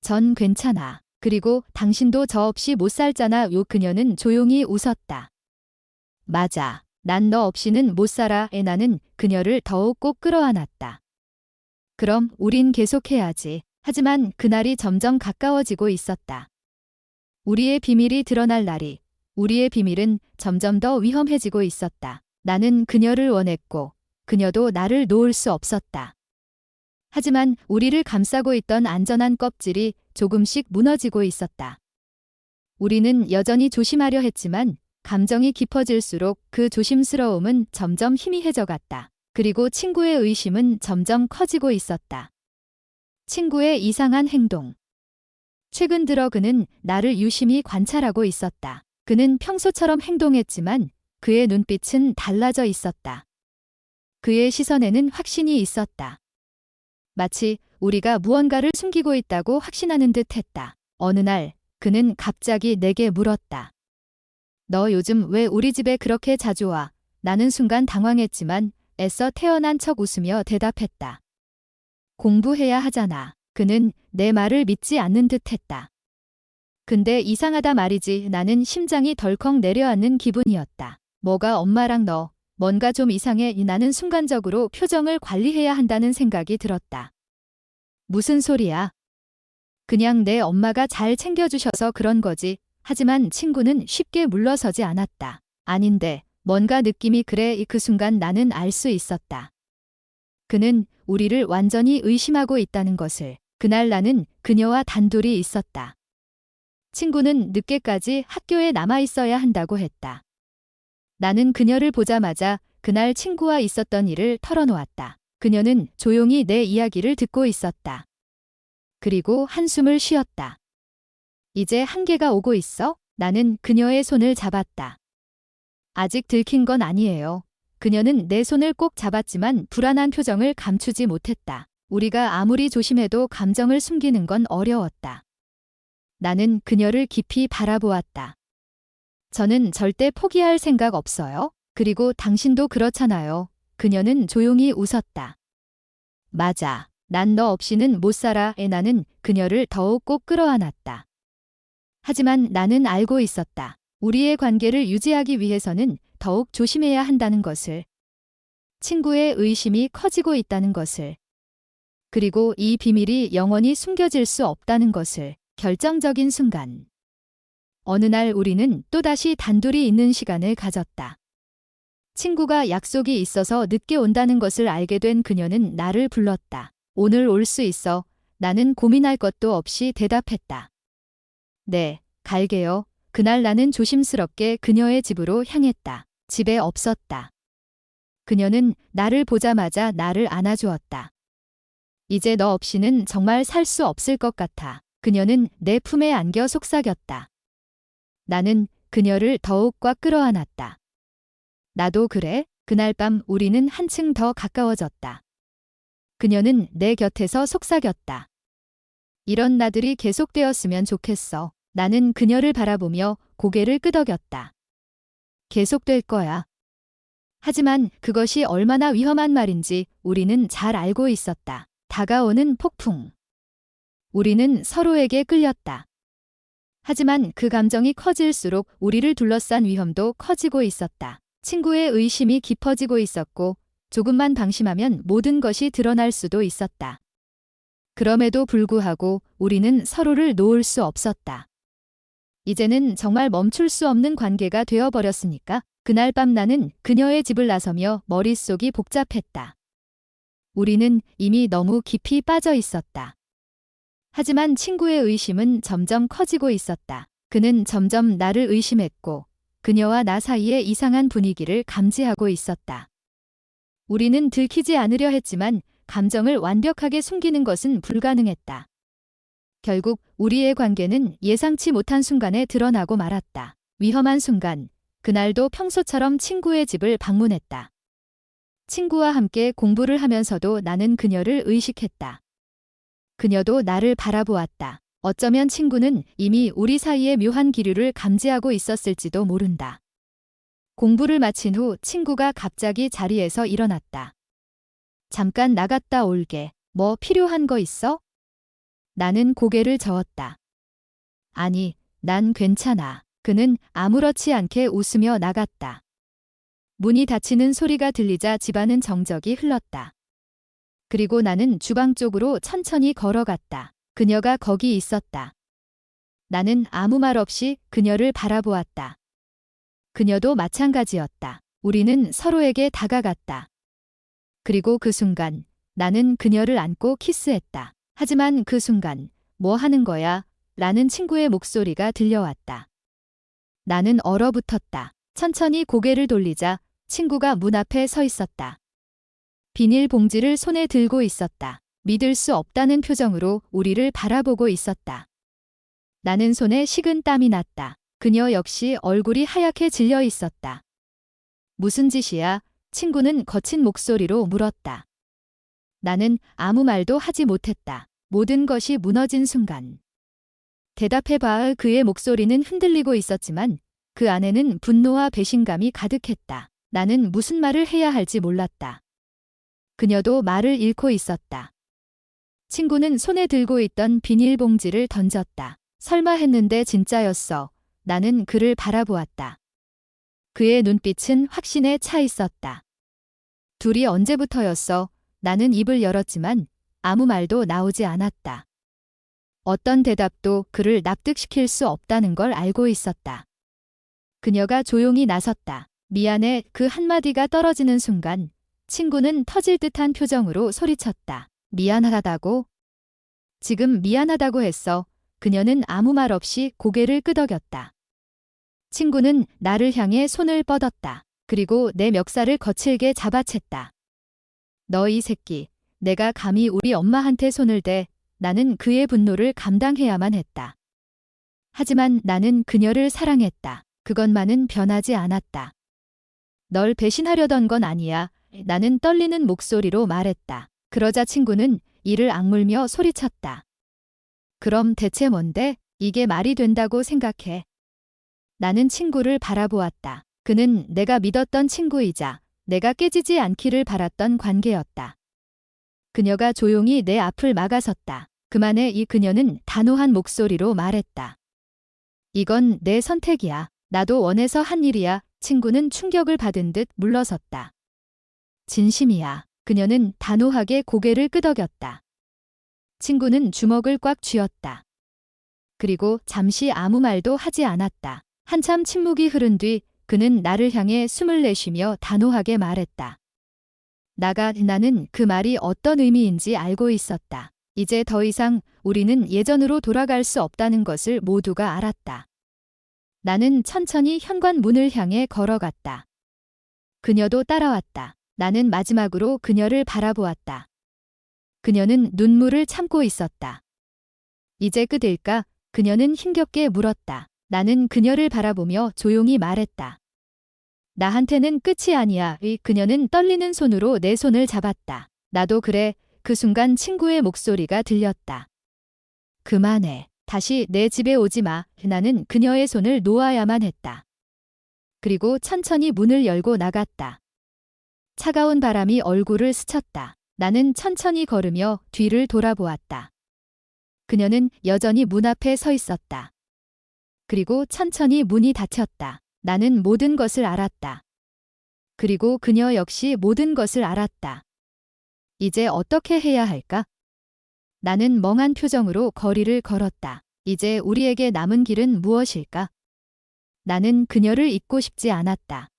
전 괜찮아. 그리고 당신도 저 없이 못 살잖아. 그녀는 조용히 웃었다. 맞아. 난 너 없이는 못 살아. 나는 그녀를 더욱 꼭 끌어안았다. 그럼 우린 계속해야지. 하지만 그날이 점점 가까워지고 있었다. 우리의 비밀이 드러날 날이, 우리의 비밀은 점점 더 위험해지고 있었다. 나는 그녀를 원했고, 그녀도 나를 놓을 수 없었다. 하지만 우리를 감싸고 있던 안전한 껍질이 조금씩 무너지고 있었다. 우리는 여전히 조심하려 했지만 감정이 깊어질수록 그 조심스러움은 점점 희미해져 갔다. 그리고 친구의 의심은 점점 커지고 있었다. 친구의 이상한 행동. 최근 들어 그는 나를 유심히 관찰하고 있었다. 그는 평소처럼 행동했지만 그의 눈빛은 달라져 있었다. 그의 시선에는 확신이 있었다. 마치 우리가 무언가를 숨기고 있다고 확신하는 듯 했다. 어느 날 그는 갑자기 내게 물었다. 너 요즘 왜 우리 집에 그렇게 자주 와? 나는 순간 당황했지만 애써 태어난 척 웃으며 대답했다. 공부해야 하잖아. 그는 내 말을 믿지 않는 듯 했다. 근데 이상하다 말이지. 나는 심장이 덜컥 내려앉는 기분이었다. 뭐가 엄마랑 너, 뭔가 좀 이상해. 나는 순간적으로 표정을 관리해야 한다는 생각이 들었다. 무슨 소리야? 그냥 내 엄마가 잘 챙겨주셔서 그런 거지. 하지만 친구는 쉽게 물러서지 않았다. 아닌데, 뭔가 느낌이 그래. 그 순간 나는 알 수 있었다. 그는 우리를 완전히 의심하고 있다는 것을. 그날 나는 그녀와 단둘이 있었다. 친구는 늦게까지 학교에 남아 있어야 한다고 했다. 나는 그녀를 보자마자 그날 친구와 있었던 일을 털어놓았다. 그녀는 조용히 내 이야기를 듣고 있었다. 그리고 한숨을 쉬었다. 이제 한계가 오고 있어? 나는 그녀의 손을 잡았다. 아직 들킨 건 아니에요. 그녀는 내 손을 꼭 잡았지만 불안한 표정을 감추지 못했다. 우리가 아무리 조심해도 감정을 숨기는 건 어려웠다. 나는 그녀를 깊이 바라보았다. 저는 절대 포기할 생각 없어요. 그리고 당신도 그렇잖아요. 그녀는 조용히 웃었다. 맞아. 난 너 없이는 못 살아. 나는 그녀를 더욱 꼭 끌어안았다. 하지만 나는 알고 있었다. 우리의 관계를 유지하기 위해서는 더욱 조심해야 한다는 것을. 친구의 의심이 커지고 있다는 것을. 그리고 이 비밀이 영원히 숨겨질 수 없다는 것을. 결정적인 순간. 어느 날 우리는 또다시 단둘이 있는 시간을 가졌다. 친구가 약속이 있어서 늦게 온다는 것을 알게 된 그녀는 나를 불렀다. 오늘 올 수 있어. 나는 고민할 것도 없이 대답했다. 네, 갈게요. 그날 나는 조심스럽게 그녀의 집으로 향했다. 집에 없었다. 그녀는 나를 보자마자 나를 안아주었다. 이제 너 없이는 정말 살 수 없을 것 같아. 그녀는 내 품에 안겨 속삭였다. 나는 그녀를 더욱 꽉 끌어안았다. 나도 그래? 그날 밤 우리는 한층 더 가까워졌다. 그녀는 내 곁에서 속삭였다. 이런 날들이 계속되었으면 좋겠어. 나는 그녀를 바라보며 고개를 끄덕였다. 계속될 거야. 하지만 그것이 얼마나 위험한 말인지 우리는 잘 알고 있었다. 다가오는 폭풍. 우리는 서로에게 끌렸다. 하지만 그 감정이 커질수록 우리를 둘러싼 위험도 커지고 있었다. 친구의 의심이 깊어지고 있었고 조금만 방심하면 모든 것이 드러날 수도 있었다. 그럼에도 불구하고 우리는 서로를 놓을 수 없었다. 이제는 정말 멈출 수 없는 관계가 되어버렸으니까. 그날 밤 나는 그녀의 집을 나서며 머릿속이 복잡했다. 우리는 이미 너무 깊이 빠져 있었다. 하지만 친구의 의심은 점점 커지고 있었다. 그는 점점 나를 의심했고 그녀와 나 사이의 이상한 분위기를 감지하고 있었다. 우리는 들키지 않으려 했지만 감정을 완벽하게 숨기는 것은 불가능했다. 결국 우리의 관계는 예상치 못한 순간에 드러나고 말았다. 위험한 순간, 그날도 평소처럼 친구의 집을 방문했다. 친구와 함께 공부를 하면서도 나는 그녀를 의식했다. 그녀도 나를 바라보았다. 어쩌면 친구는 이미 우리 사이의 묘한 기류를 감지하고 있었을지도 모른다. 공부를 마친 후 친구가 갑자기 자리에서 일어났다. 잠깐 나갔다 올게. 뭐 필요한 거 있어? 나는 고개를 저었다. 아니, 난 괜찮아. 그는 아무렇지 않게 웃으며 나갔다. 문이 닫히는 소리가 들리자 집안은 정적이 흘렀다. 그리고 나는 주방 쪽으로 천천히 걸어갔다. 그녀가 거기 있었다. 나는 아무 말 없이 그녀를 바라보았다. 그녀도 마찬가지였다. 우리는 서로에게 다가갔다. 그리고 그 순간 나는 그녀를 안고 키스했다. 하지만 그 순간 뭐 하는 거야? 라는 친구의 목소리가 들려왔다. 나는 얼어붙었다. 천천히 고개를 돌리자 친구가 문 앞에 서 있었다. 비닐봉지를 손에 들고 있었다. 믿을 수 없다는 표정으로 우리를 바라보고 있었다. 나는 손에 식은 땀이 났다. 그녀 역시 얼굴이 하얗게 질려 있었다. 무슨 짓이야? 친구는 거친 목소리로 물었다. 나는 아무 말도 하지 못했다. 모든 것이 무너진 순간. 대답해봐. 그의 목소리는 흔들리고 있었지만 그 안에는 분노와 배신감이 가득했다. 나는 무슨 말을 해야 할지 몰랐다. 그녀도 말을 잃고 있었다. 친구는 손에 들고 있던 비닐봉지를 던졌다. 설마 했는데 진짜였어. 나는 그를 바라보았다. 그의 눈빛은 확신에 차 있었다. 둘이 언제부터였어? 나는 입을 열었지만 아무 말도 나오지 않았다. 어떤 대답도 그를 납득시킬 수 없다는 걸 알고 있었다. 그녀가 조용히 나섰다. 미안해. 그 한마디가 떨어지는 순간 친구는 터질 듯한 표정으로 소리쳤다. 미안하다고? 지금 미안하다고 했어. 그녀는 아무 말 없이 고개를 끄덕였다. 친구는 나를 향해 손을 뻗었다. 그리고 내 멱살을 거칠게 잡아챘다. 너 이 새끼. 내가 감히 우리 엄마한테 손을 대. 나는 그의 분노를 감당해야만 했다. 하지만 나는 그녀를 사랑했다. 그것만은 변하지 않았다. 널 배신하려던 건 아니야. 나는 떨리는 목소리로 말했다. 그러자 친구는 이를 악물며 소리쳤다. 그럼 대체 뭔데? 이게 말이 된다고 생각해? 나는 친구를 바라보았다. 그는 내가 믿었던 친구이자 내가 깨지지 않기를 바랐던 관계였다. 그녀가 조용히 내 앞을 막아섰다. 그만해. 이 그녀는 단호한 목소리로 말했다. 이건 내 선택이야. 나도 원해서 한 일이야. 친구는 충격을 받은 듯 물러섰다. 진심이야. 그녀는 단호하게 고개를 끄덕였다. 친구는 주먹을 꽉 쥐었다. 그리고 잠시 아무 말도 하지 않았다. 한참 침묵이 흐른 뒤 그는 나를 향해 숨을 내쉬며 단호하게 말했다. 나는 그 말이 어떤 의미인지 알고 있었다. 이제 더 이상 우리는 예전으로 돌아갈 수 없다는 것을 모두가 알았다. 나는 천천히 현관문을 향해 걸어갔다. 그녀도 따라왔다. 나는 마지막으로 그녀를 바라보았다. 그녀는 눈물을 참고 있었다. 이제 끝일까? 그녀는 힘겹게 물었다. 나는 그녀를 바라보며 조용히 말했다. 나한테는 끝이 아니야. 그녀는 떨리는 손으로 내 손을 잡았다. 나도 그래. 그 순간 친구의 목소리가 들렸다. 그만해. 다시 내 집에 오지 마. 나는 그녀의 손을 놓아야만 했다. 그리고 천천히 문을 열고 나갔다. 차가운 바람이 얼굴을 스쳤다. 나는 천천히 걸으며 뒤를 돌아보았다. 그녀는 여전히 문 앞에 서 있었다. 그리고 천천히 문이 닫혔다. 나는 모든 것을 알았다. 그리고 그녀 역시 모든 것을 알았다. 이제 어떻게 해야 할까? 나는 멍한 표정으로 거리를 걸었다. 이제 우리에게 남은 길은 무엇일까? 나는 그녀를 잊고 싶지 않았다.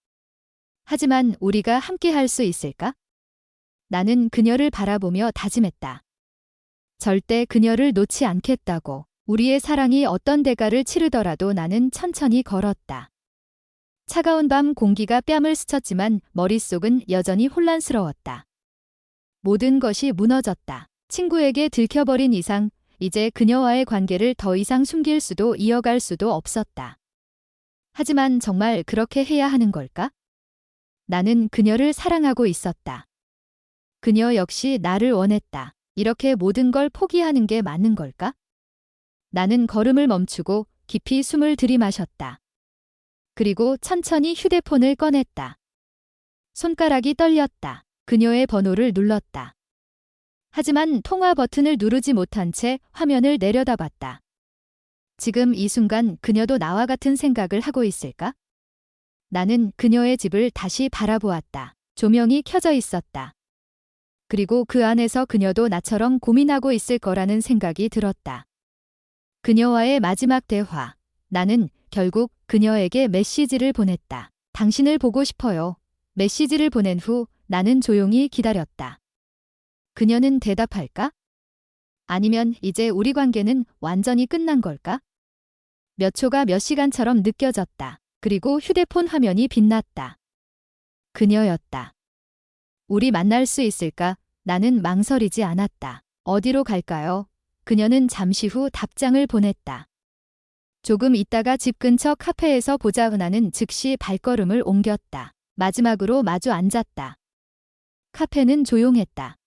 하지만 우리가 함께 할 수 있을까? 나는 그녀를 바라보며 다짐했다. 절대 그녀를 놓지 않겠다고. 우리의 사랑이 어떤 대가를 치르더라도 나는 천천히 걸었다. 차가운 밤 공기가 뺨을 스쳤지만 머릿속은 여전히 혼란스러웠다. 모든 것이 무너졌다. 친구에게 들켜버린 이상 이제 그녀와의 관계를 더 이상 숨길 수도 이어갈 수도 없었다. 하지만 정말 그렇게 해야 하는 걸까? 나는 그녀를 사랑하고 있었다. 그녀 역시 나를 원했다. 이렇게 모든 걸 포기하는 게 맞는 걸까? 나는 걸음을 멈추고 깊이 숨을 들이마셨다. 그리고 천천히 휴대폰을 꺼냈다. 손가락이 떨렸다. 그녀의 번호를 눌렀다. 하지만 통화 버튼을 누르지 못한 채 화면을 내려다봤다. 지금 이 순간 그녀도 나와 같은 생각을 하고 있을까? 나는 그녀의 집을 다시 바라보았다. 조명이 켜져 있었다. 그리고 그 안에서 그녀도 나처럼 고민하고 있을 거라는 생각이 들었다. 그녀와의 마지막 대화. 나는 결국 그녀에게 메시지를 보냈다. 당신을 보고 싶어요. 메시지를 보낸 후 나는 조용히 기다렸다. 그녀는 대답할까? 아니면 이제 우리 관계는 완전히 끝난 걸까? 몇 초가 몇 시간처럼 느껴졌다. 그리고 휴대폰 화면이 빛났다. 그녀였다. 우리 만날 수 있을까? 나는 망설이지 않았다. 어디로 갈까요? 그녀는 잠시 후 답장을 보냈다. 조금 있다가 집 근처 카페에서 보자. 나는 즉시 발걸음을 옮겼다. 마지막으로 마주 앉았다. 카페는 조용했다.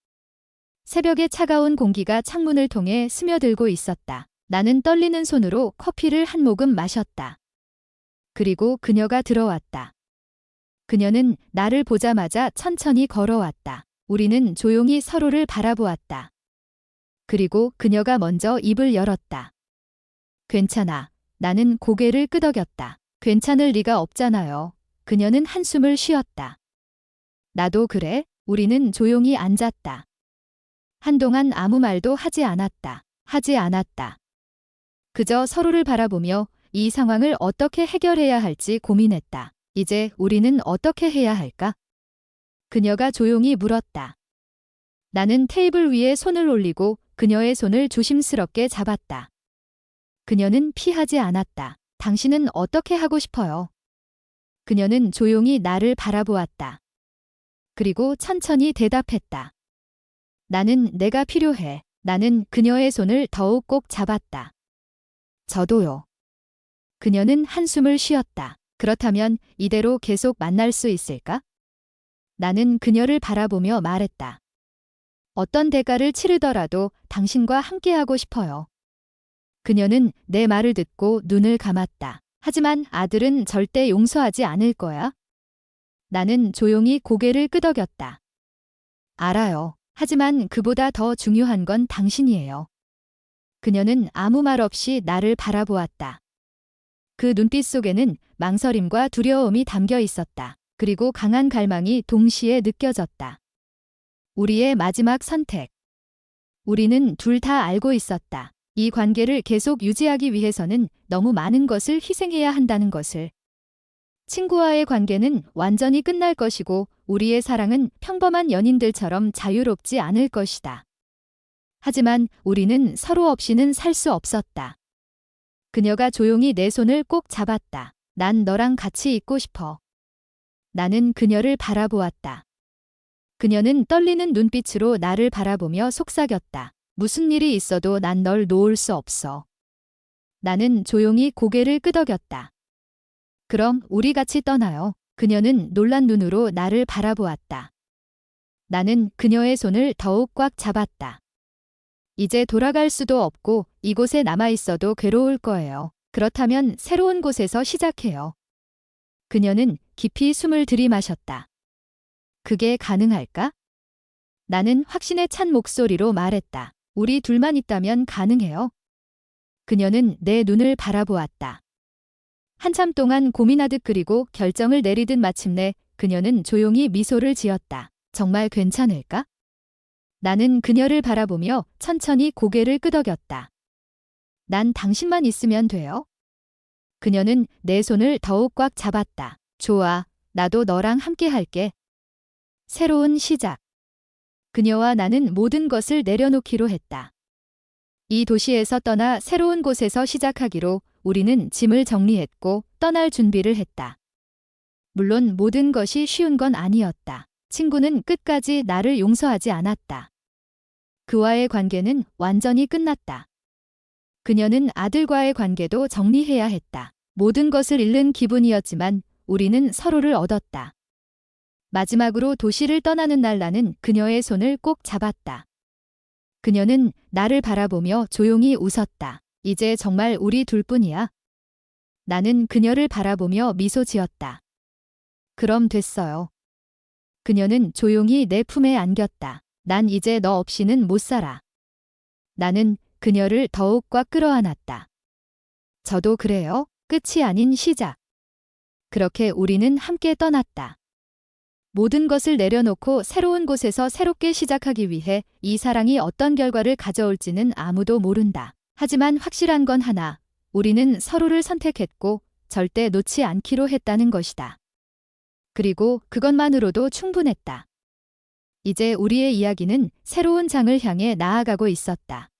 새벽의 차가운 공기가 창문을 통해 스며들고 있었다. 나는 떨리는 손으로 커피를 한 모금 마셨다. 그리고 그녀가 들어왔다. 그녀는 나를 보자마자 천천히 걸어왔다. 우리는 조용히 서로를 바라보았다. 그리고 그녀가 먼저 입을 열었다. 괜찮아. 나는 고개를 끄덕였다. 괜찮을 리가 없잖아요. 그녀는 한숨을 쉬었다. 나도 그래. 우리는 조용히 앉았다. 한동안 아무 말도 하지 않았다. 그저 서로를 바라보며 이 상황을 어떻게 해결해야 할지 고민했다. 이제 우리는 어떻게 해야 할까? 그녀가 조용히 물었다. 나는 테이블 위에 손을 올리고 그녀의 손을 조심스럽게 잡았다. 그녀는 피하지 않았다. 당신은 어떻게 하고 싶어요? 그녀는 조용히 나를 바라보았다. 그리고 천천히 대답했다. 나는 내가 필요해. 나는 그녀의 손을 더욱 꼭 잡았다. 저도요. 그녀는 한숨을 쉬었다. 그렇다면 이대로 계속 만날 수 있을까? 나는 그녀를 바라보며 말했다. 어떤 대가를 치르더라도 당신과 함께하고 싶어요. 그녀는 내 말을 듣고 눈을 감았다. 하지만 아들은 절대 용서하지 않을 거야. 나는 조용히 고개를 끄덕였다. 알아요. 하지만 그보다 더 중요한 건 당신이에요. 그녀는 아무 말 없이 나를 바라보았다. 그 눈빛 속에는 망설임과 두려움이 담겨 있었다. 그리고 강한 갈망이 동시에 느껴졌다. 우리의 마지막 선택. 우리는 둘 다 알고 있었다. 이 관계를 계속 유지하기 위해서는 너무 많은 것을 희생해야 한다는 것을. 친구와의 관계는 완전히 끝날 것이고 우리의 사랑은 평범한 연인들처럼 자유롭지 않을 것이다. 하지만 우리는 서로 없이는 살 수 없었다. 그녀가 조용히 내 손을 꼭 잡았다. 난 너랑 같이 있고 싶어. 나는 그녀를 바라보았다. 그녀는 떨리는 눈빛으로 나를 바라보며 속삭였다. 무슨 일이 있어도 난 널 놓을 수 없어. 나는 조용히 고개를 끄덕였다. 그럼 우리 같이 떠나요. 그녀는 놀란 눈으로 나를 바라보았다. 나는 그녀의 손을 더욱 꽉 잡았다. 이제 돌아갈 수도 없고 이곳에 남아 있어도 괴로울 거예요. 그렇다면 새로운 곳에서 시작해요. 그녀는 깊이 숨을 들이마셨다. 그게 가능할까? 나는 확신에 찬 목소리로 말했다. 우리 둘만 있다면 가능해요. 그녀는 내 눈을 바라보았다. 한참 동안 고민하듯 그리고 결정을 내리듯 마침내 그녀는 조용히 미소를 지었다. 정말 괜찮을까? 나는 그녀를 바라보며 천천히 고개를 끄덕였다. 난 당신만 있으면 돼요. 그녀는 내 손을 더욱 꽉 잡았다. 좋아, 나도 너랑 함께 할게. 새로운 시작. 그녀와 나는 모든 것을 내려놓기로 했다. 이 도시에서 떠나 새로운 곳에서 시작하기로 우리는 짐을 정리했고 떠날 준비를 했다. 물론 모든 것이 쉬운 건 아니었다. 친구는 끝까지 나를 용서하지 않았다. 그와의 관계는 완전히 끝났다. 그녀는 아들과의 관계도 정리해야 했다. 모든 것을 잃는 기분이었지만 우리는 서로를 얻었다. 마지막으로 도시를 떠나는 날 나는 그녀의 손을 꼭 잡았다. 그녀는 나를 바라보며 조용히 웃었다. 이제 정말 우리 둘뿐이야. 나는 그녀를 바라보며 미소 지었다. 그럼 됐어요. 그녀는 조용히 내 품에 안겼다. 난 이제 너 없이는 못 살아. 나는 그녀를 더욱 꽉 끌어안았다. 저도 그래요. 끝이 아닌 시작. 그렇게 우리는 함께 떠났다. 모든 것을 내려놓고 새로운 곳에서 새롭게 시작하기 위해 이 사랑이 어떤 결과를 가져올지는 아무도 모른다. 하지만 확실한 건 하나, 우리는 서로를 선택했고 절대 놓지 않기로 했다는 것이다. 그리고 그것만으로도 충분했다. 이제 우리의 이야기는 새로운 장을 향해 나아가고 있었다.